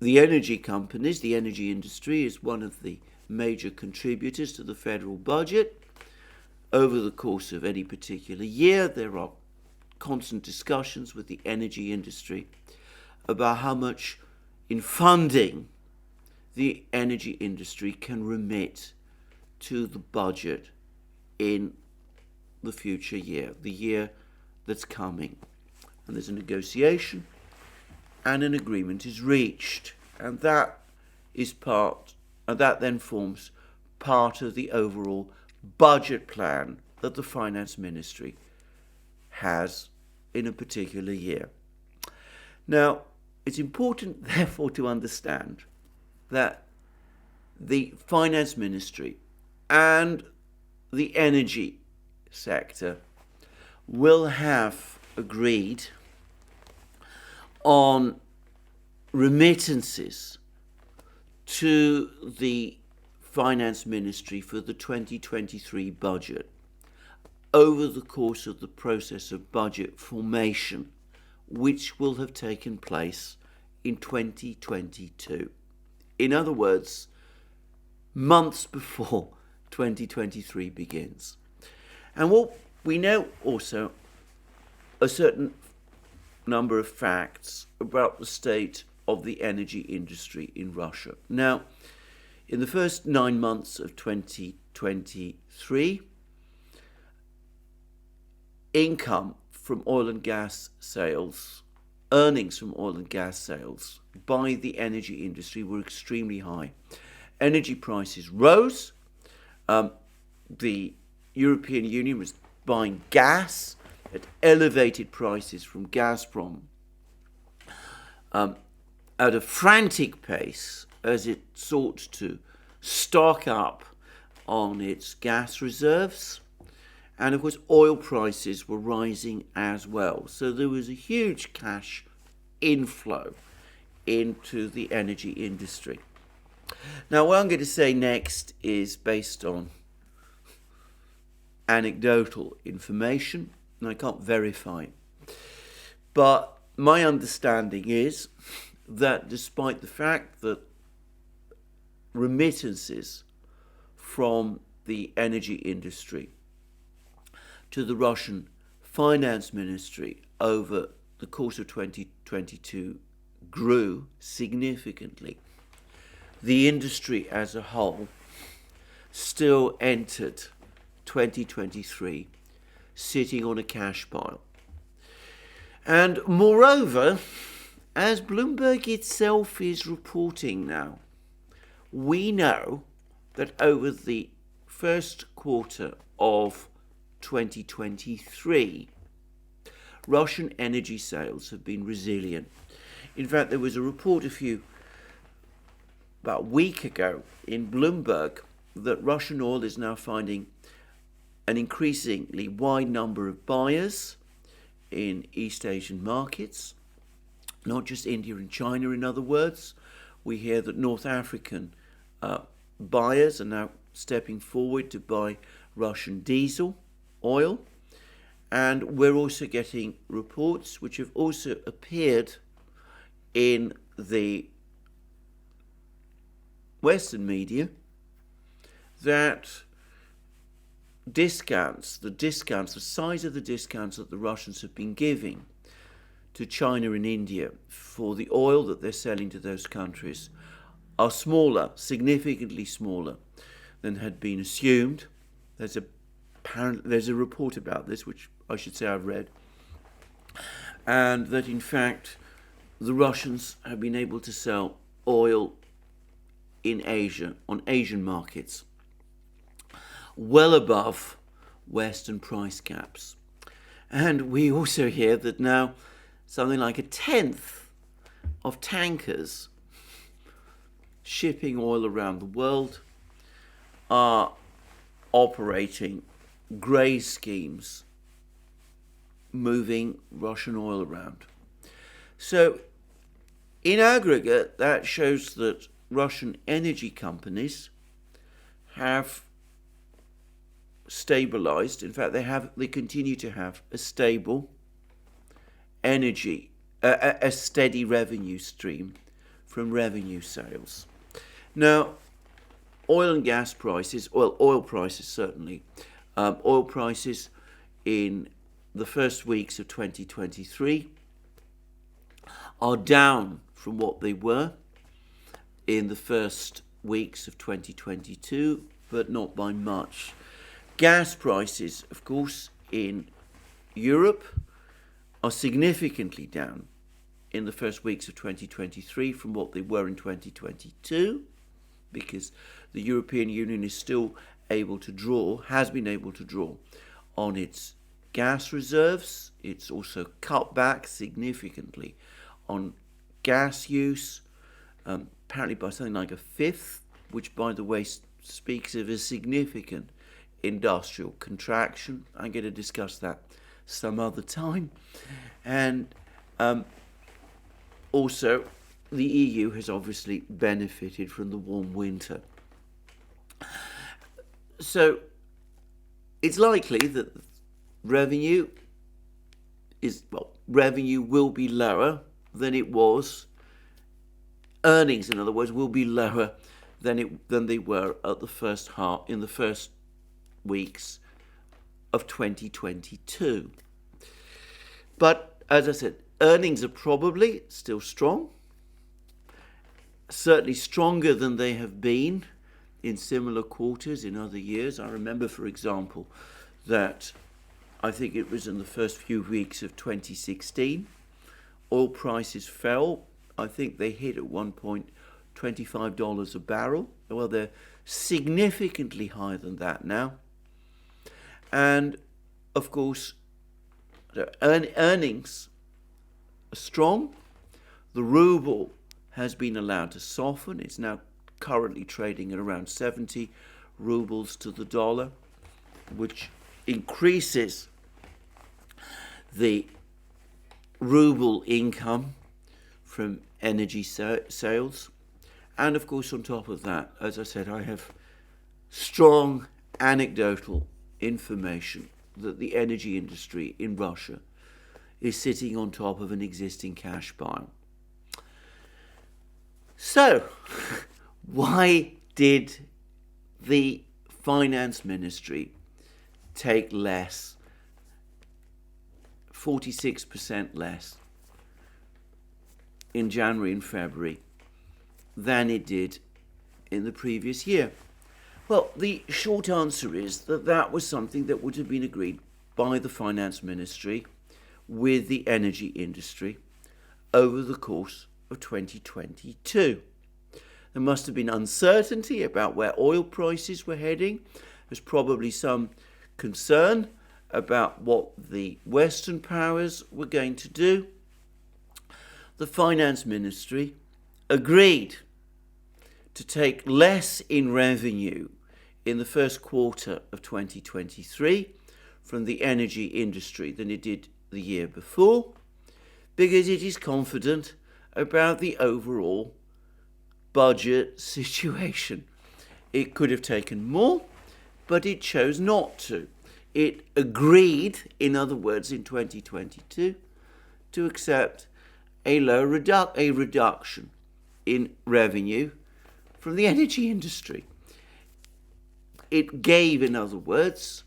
the energy companies, the energy industry, is one of the major contributors to the federal budget, over the course of any particular year, there are constant discussions with the energy industry about how much in funding the energy industry can remit to the budget in the future year, the year that's coming. And there's a negotiation and an agreement is reached. And that then forms part of the overall budget plan that the finance ministry has in a particular year. Now, it's important, therefore, to understand that the finance ministry and the energy sector will have agreed on remittances to the finance ministry for the 2023 budget over the course of the process of budget formation, which will have taken place in 2022. In other words, months before 2023 begins. And what we know also a certain number of facts about the state of the energy industry in Russia. Now, in the first 9 months of 2023, income from oil and gas sales, earnings from oil and gas sales by the energy industry were extremely high. Energy prices rose. The European Union was buying gas at elevated prices from Gazprom at a frantic pace as it sought to stock up on its gas reserves. And of course, oil prices were rising as well. So there was a huge cash inflow into the energy industry. Now, what I'm going to say next is based on anecdotal information, and I can't verify. But my understanding is that despite the fact that remittances from the energy industry to the Russian finance ministry over the course of 2022 grew significantly, the industry as a whole still entered 2023 sitting on a cash pile. And moreover, as Bloomberg itself is reporting now, we know that over the first quarter of 2023, Russian energy sales have been resilient. In fact, there was a report about a week ago in Bloomberg that Russian oil is now finding an increasingly wide number of buyers in East Asian markets, not just India and China, in other words, we hear that North African buyers are now stepping forward to buy Russian diesel, oil, and we're also getting reports which have also appeared in the Western media that the size of the discounts that the Russians have been giving to China and India for the oil that they're selling to those countries are smaller, significantly smaller than had been assumed. There's a report about this, which I should say I've read, and that in fact the Russians have been able to sell oil in Asia, on Asian markets, well above Western price caps. And we also hear that now something like a tenth of tankers shipping oil around the world are operating grey schemes, moving Russian oil around. So in aggregate, that shows that Russian energy companies have stabilized. In fact, they continue to have a stable energy, a steady revenue stream from revenue sales. Now, oil and gas prices, oil prices certainly, oil prices in the first weeks of 2023 are down from what they were in the first weeks of 2022, but not by much. Gas prices, of course, in Europe are significantly down in the first weeks of 2023 from what they were in 2022, because the European Union is still has been able to draw on its gas reserves. It's also cut back significantly on gas use, apparently by something like a fifth, which, by the way, speaks of a significant industrial contraction. I'm going to discuss that some other time. And also, the EU has obviously benefited from the warm winter. So it's likely that revenue will be lower than it was. Earnings, in other words, will be lower than they were at in the first weeks of 2022. But as I said, earnings are probably still strong, certainly stronger than they have been in similar quarters in other years. I remember, for example, that I think it was in the first few weeks of 2016, oil prices fell. I think they hit at one point $25 a barrel. Well, they're significantly higher than that now. And, of course, earnings are strong. The ruble has been allowed to soften. It's now currently trading at around 70 rubles to the dollar, which increases the ruble income from energy sales. And of course, on top of that, as I said, I have strong anecdotal information that the energy industry in Russia is sitting on top of an existing cash pile. So, why did the finance ministry take less, 46% less, in January and February than it did in the previous year? Well, the short answer is that was something that would have been agreed by the finance ministry with the energy industry over the course of 2022. There must have been uncertainty about where oil prices were heading. There's probably some concern about what the Western powers were going to do. The finance ministry agreed to take less in revenue in the first quarter of 2023 from the energy industry than it did the year before, because it is confident about the overall budget situation. It could have taken more, but it chose not to. It agreed, in other words, in 2022, to accept a reduction in revenue from the energy industry. It gave, in other words,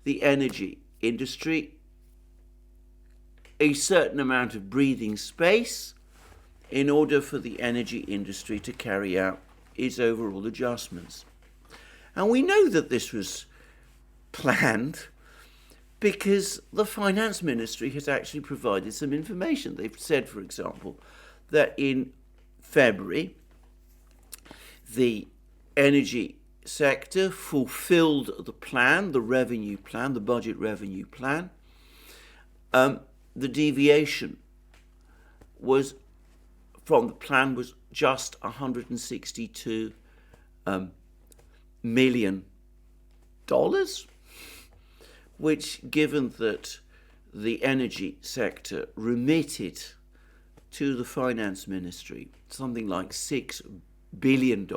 the energy industry a certain amount of breathing space in order for the energy industry to carry out its overall adjustments. And we know that this was planned because the finance ministry has actually provided some information. They've said, for example, that in February, the energy sector fulfilled the plan, the revenue plan, the budget revenue plan. The deviation was from the plan was just $162 million, which, given that the energy sector remitted to the finance ministry something like $6 billion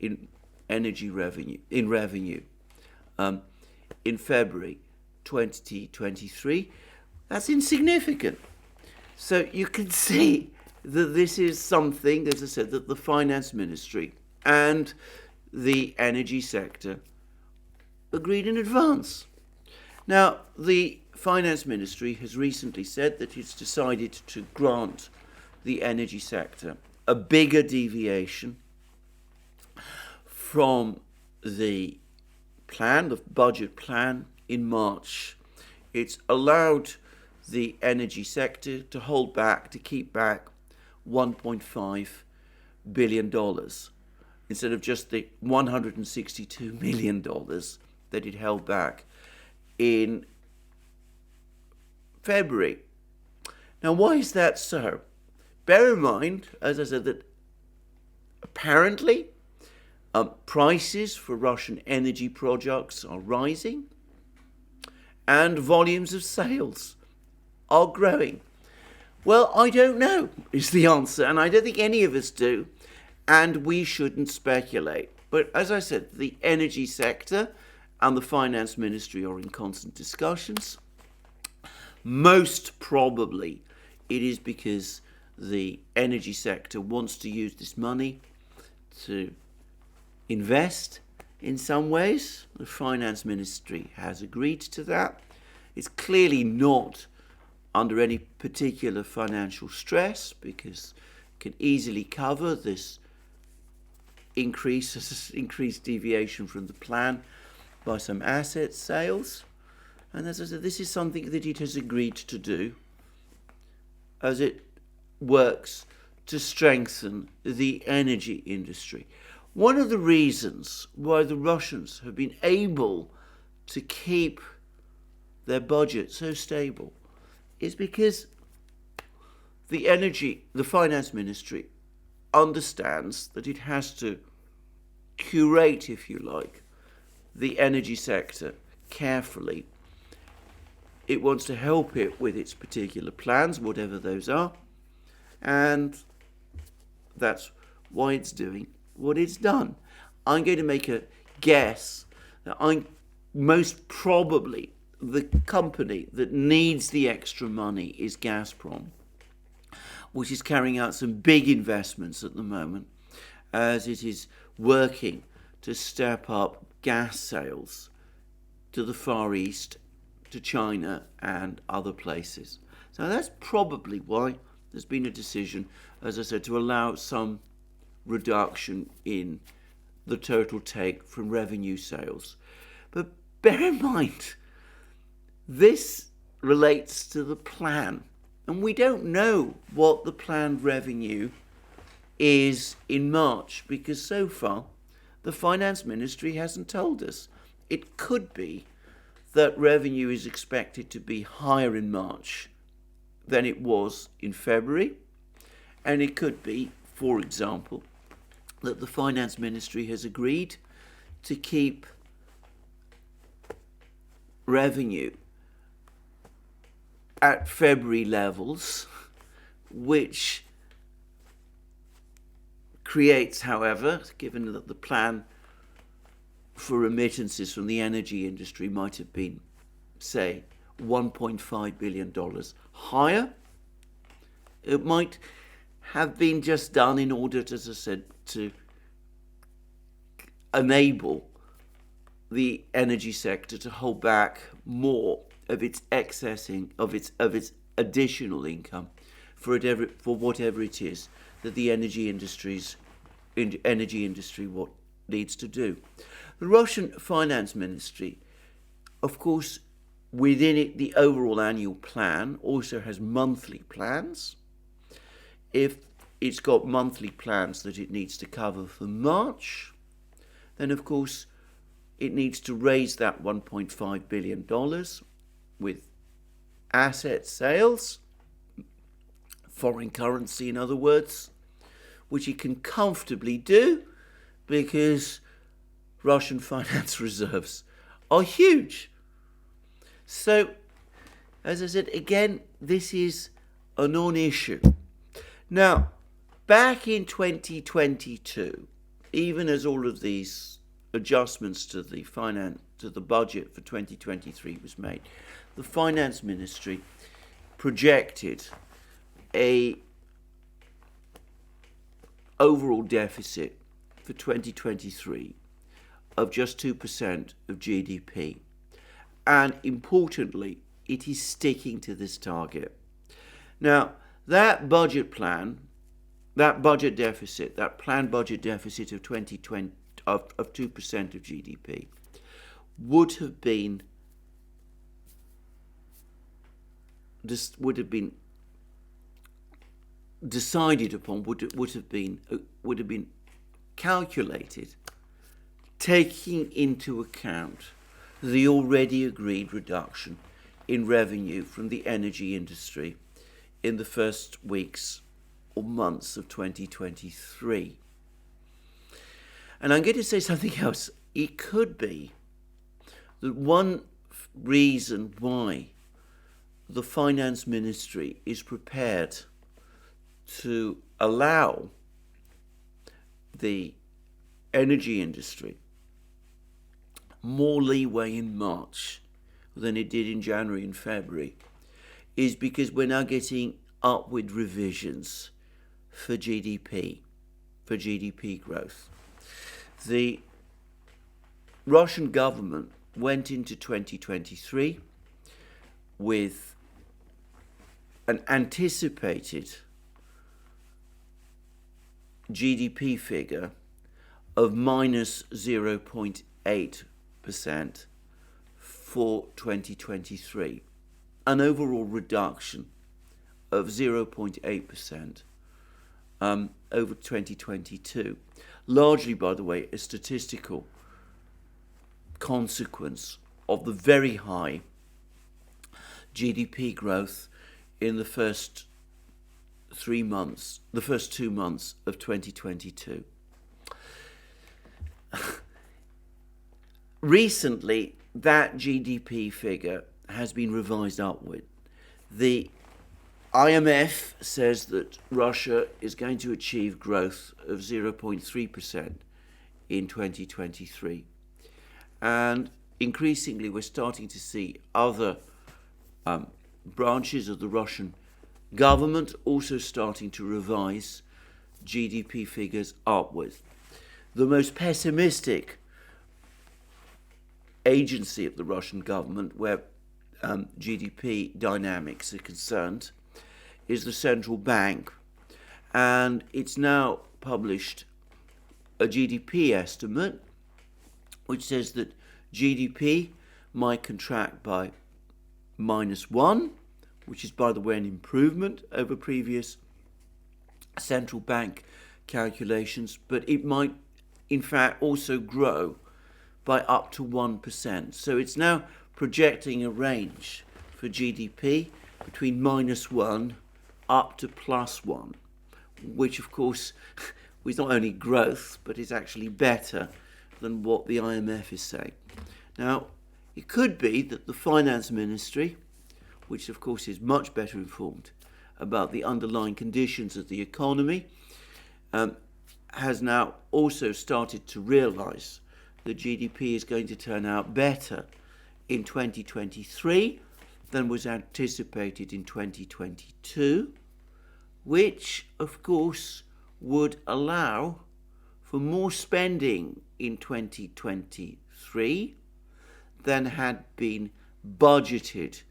in energy revenue, in February 2023, that's insignificant. So you can see that this is something, as I said, that the finance ministry and the energy sector agreed in advance. Now, the finance ministry has recently said that it's decided to grant the energy sector a bigger deviation from the plan, the budget plan, in March. It's allowed the energy sector to hold back, to keep back $1.5 billion instead of just the $162 million that it held back in February. Now, why is that so? Bear in mind, as I said, that apparently prices for Russian energy projects are rising and volumes of sales are growing. Well, I don't know, is the answer, and I don't think any of us do, and we shouldn't speculate. But as I said, the energy sector and the finance ministry are in constant discussions. Most probably it is because the energy sector wants to use this money to invest in some ways. The finance ministry has agreed to that. It's clearly not under any particular financial stress because it can easily cover this increased deviation from the plan by some asset sales. And as I said, this is something that it has agreed to do as it works to strengthen the energy industry. One of the reasons why the Russians have been able to keep their budget so stable is because the finance ministry understands that it has to curate, if you like, the energy sector carefully. It wants to help it with its particular plans, whatever those are, and that's why it's doing what it's done. I'm going to make a guess that most probably the company that needs the extra money is Gazprom, which is carrying out some big investments at the moment as it is working to step up gas sales to the Far East, to China and other places. So that's probably why there's been a decision, as I said, to allow some reduction in the total take from revenue sales. But bear in mind, this relates to the plan, and we don't know what the planned revenue is in March because so far the finance ministry hasn't told us. It could be that revenue is expected to be higher in March than it was in February, and it could be, for example, that the finance ministry has agreed to keep revenue at February levels, which creates, however, given that the plan for remittances from the energy industry might have been, say, $1.5 billion higher, it might have been just done in order, as I said, to enable the energy sector to hold back more of its of its additional income for whatever it is that the energy industry what needs to do. The Russian Finance Ministry, of course, within it, the overall annual plan also has monthly plans. If it's got monthly plans that it needs to cover for March, then of course it needs to raise that $1.5 billion with asset sales, foreign currency in other words, which it can comfortably do because Russian finance reserves are huge. So, as I said, again, this is a non-issue. Now, back in 2022, even as all of these adjustments to the budget for 2023 was made, the Finance Ministry projected a overall deficit for 2023 of just 2% of GDP. And importantly, it is sticking to this target. Now, that budget plan, that budget deficit, that planned budget deficit of 2020 of 2% of GDP would have been decided upon, would have been calculated, taking into account the already agreed reduction in revenue from the energy industry in the first weeks or months of 2023. And I'm going to say something else. It could be that one reason why the Finance Ministry is prepared to allow the energy industry more leeway in March than it did in January and February is because we're now getting upward revisions for GDP growth. The Russian government went into 2023 with an anticipated GDP figure of minus 0.8% for 2023, an overall reduction of 0.8% over 2022, largely, by the way, a statistical consequence of the very high GDP growth in the first 2 months of 2022. Recently, that GDP figure has been revised upward. The IMF says that Russia is going to achieve growth of 0.3% in 2023. And increasingly, we're starting to see other branches of the Russian government also starting to revise GDP figures upward. The most pessimistic agency of the Russian government where GDP dynamics are concerned is the central bank, and it's now published a GDP estimate which says that GDP might contract by -1, which is, by the way, an improvement over previous central bank calculations, but it might in fact also grow by up to 1%. So it's now projecting a range for GDP between -1 up to +1, which of course is not only growth, but is actually better than what the IMF is saying. Now, it could be that the Finance Ministry, which of course is much better informed about the underlying conditions of the economy, has now also started to realise that GDP is going to turn out better in 2023 than was anticipated in 2022, which of course would allow for more spending in 2023 than had been budgeted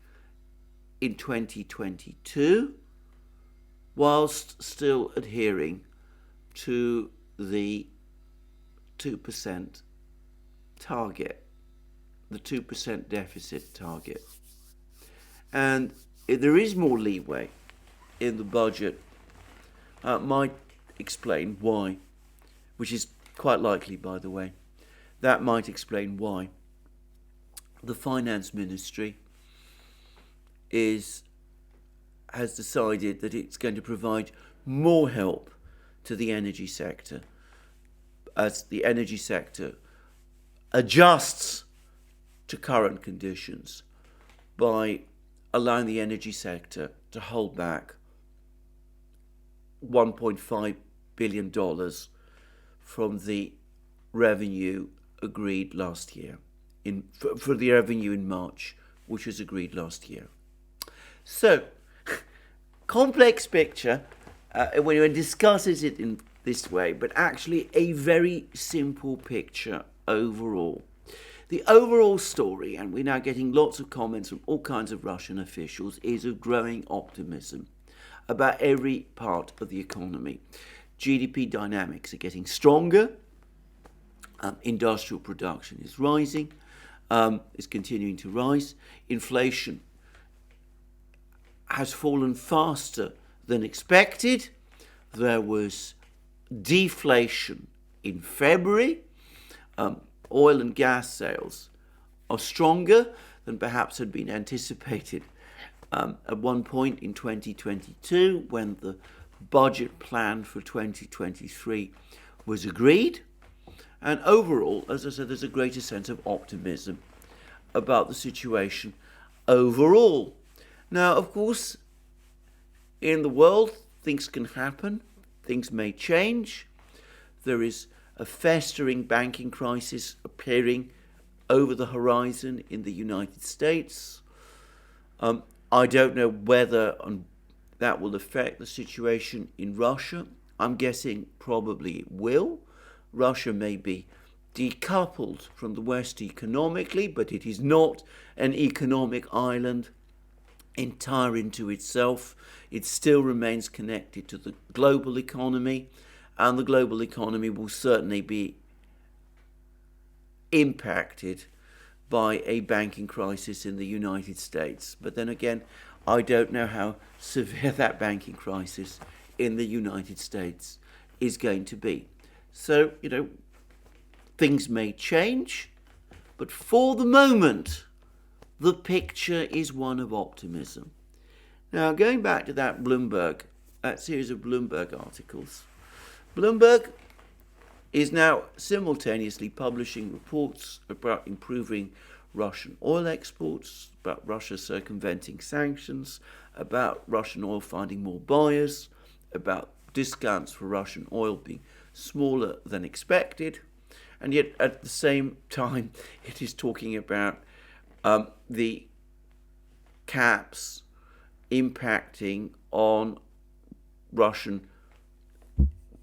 in 2022, whilst still adhering to the 2% target, the 2% deficit target. And if there is more leeway in the budget, might explain why, which is quite likely, by the way. That might explain why the finance ministry has decided that it's going to provide more help to the energy sector as the energy sector adjusts to current conditions by allowing the energy sector to hold back $1.5 billion from the revenue agreed last year, for the revenue in March, which was agreed last year. So, complex picture when one discusses it in this way, but actually a very simple picture overall. The overall story, and we're now getting lots of comments from all kinds of Russian officials, is of growing optimism about every part of the economy. GDP dynamics are getting stronger. Industrial production is rising, is continuing to rise. Inflation has fallen faster than expected. There was deflation in February. Oil and gas sales are stronger than perhaps had been anticipated at one point in 2022 when the budget plan for 2023 was agreed. And overall, as I said, there's a greater sense of optimism about the situation overall. Now, of course, in the world, things can happen. Things may change. There is a festering banking crisis appearing over the horizon in the United States. I don't know whether that will affect the situation in Russia. I'm guessing probably it will. Russia may be decoupled from the West economically, but it is not an economic island entire into itself. It still remains connected to the global economy, and the global economy will certainly be impacted by a banking crisis in the United States. But then again, I don't know how severe that banking crisis in the United States is going to be. So, things may change, but for the moment, the picture is one of optimism. Now, going back to that series of Bloomberg articles, Bloomberg is now simultaneously publishing reports about improving Russian oil exports, about Russia circumventing sanctions, about Russian oil finding more buyers, about discounts for Russian oil being smaller than expected, and yet at the same time it is talking about the caps impacting on Russian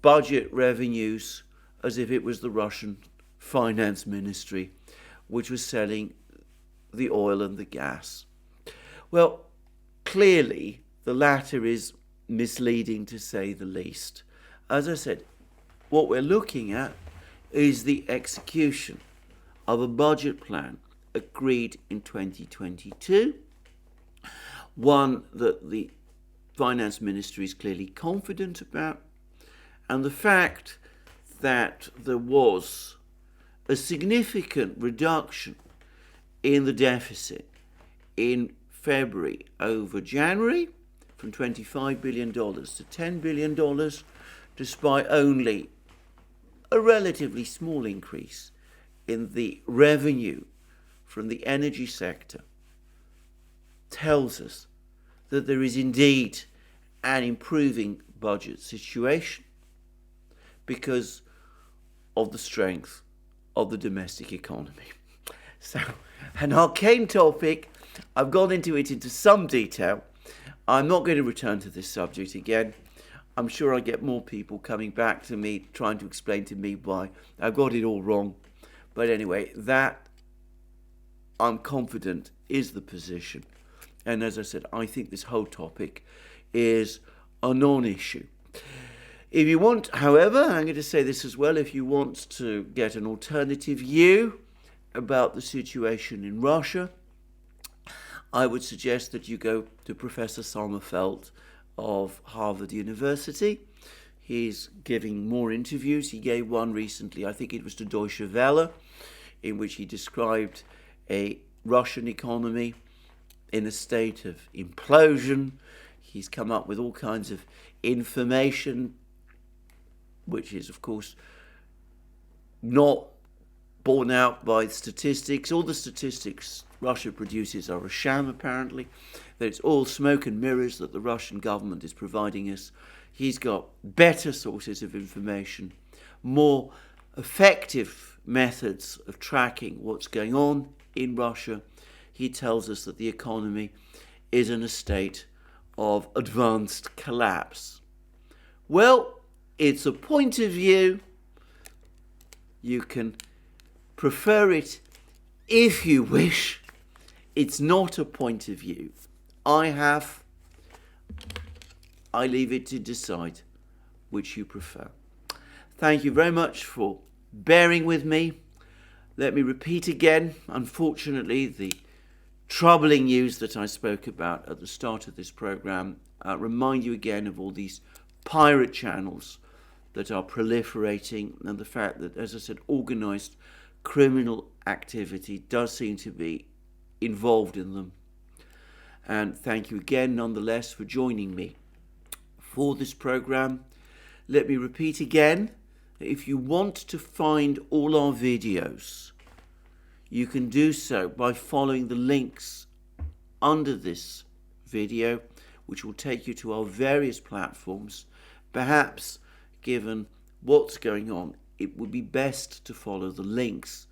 budget revenues as if it was the Russian finance ministry which was selling the oil and the gas. Well, clearly the latter is misleading to say the least. As I said, what we're looking at is the execution of a budget plan agreed in 2022, one that the finance ministry is clearly confident about, and the fact that there was a significant reduction in the deficit in February over January from $25 billion to $10 billion, despite only a relatively small increase in the revenue from the energy sector, tells us that there is indeed an improving budget situation. because of the strength of the domestic economy. So, an arcane topic. I've gone into it into some detail. I'm not going to return to this subject again. I'm sure I get more people coming back to me trying to explain to me why I got it all wrong. But anyway, that, I'm confident, is the position. And as I said, I think this whole topic is a non-issue. If you want, however, I'm going to say this as well, if you want to get an alternative view about the situation in Russia, I would suggest that you go to Professor Sommerfeld of Harvard University. He's giving more interviews. He gave one recently, I think it was to Deutsche Welle, in which he described a Russian economy in a state of implosion. He's come up with all kinds of information, which is, of course, not borne out by statistics. All the statistics Russia produces are a sham, apparently. That it's all smoke and mirrors that the Russian government is providing us. He's got better sources of information, more effective methods of tracking what's going on in Russia. He tells us that the economy is in a state of advanced collapse. Well, it's a point of view. You can prefer it if you wish. It's not a point of view I leave it to decide which you prefer. Thank you very much for bearing with me. Let me repeat again, unfortunately, the troubling news that I spoke about at the start of this program. Remind you again of all these pirate channels that are proliferating, and the fact that, as I said, organized criminal activity does seem to be involved in them. And thank you again, nonetheless, for joining me for this program. Let me repeat again, if you want to find all our videos, you can do so by following the links under this video, which will take you to our various platforms. Perhaps, given what's going on, it would be best to follow the links.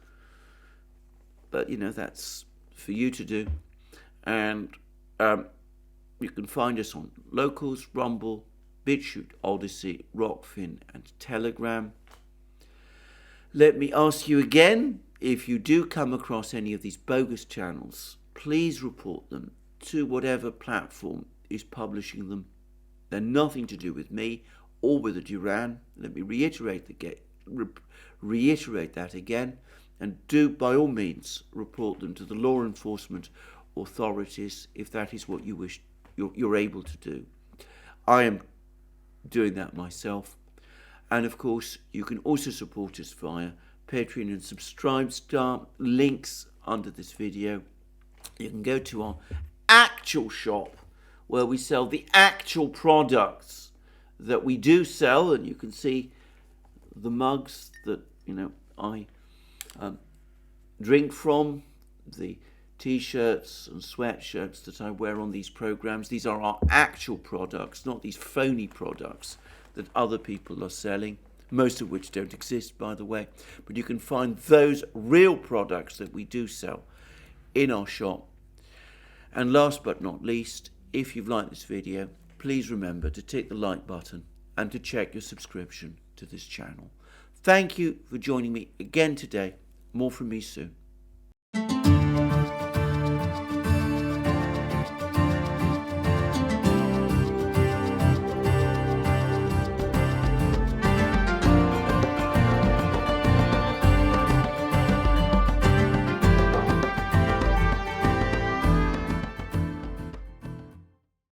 But, that's for you to do. And you can find us on Locals, Rumble, BitChute, ODYSEE, Rockfin, and Telegram. Let me ask you again, if you do come across any of these bogus channels, please report them to whatever platform is publishing them. They're nothing to do with me or with the Duran. Let me reiterate that again, and do by all means report them to the law enforcement authorities if that is what you wish you're able to do. I am doing that myself. And of course, you can also support us via Patreon and Subscribestar, links under this video. You can go to our actual shop where we sell the actual products that we do sell, and you can see the mugs that I drink from, the t-shirts and sweatshirts that I wear on these programs. These are our actual products, not these phony products that other people are selling, most of which don't exist, by the way. But you can find those real products that we do sell in our shop. And last but not least, if you've liked this video, please remember to tick the like button and to check your subscription to this channel. Thank you for joining me again today. More from me soon.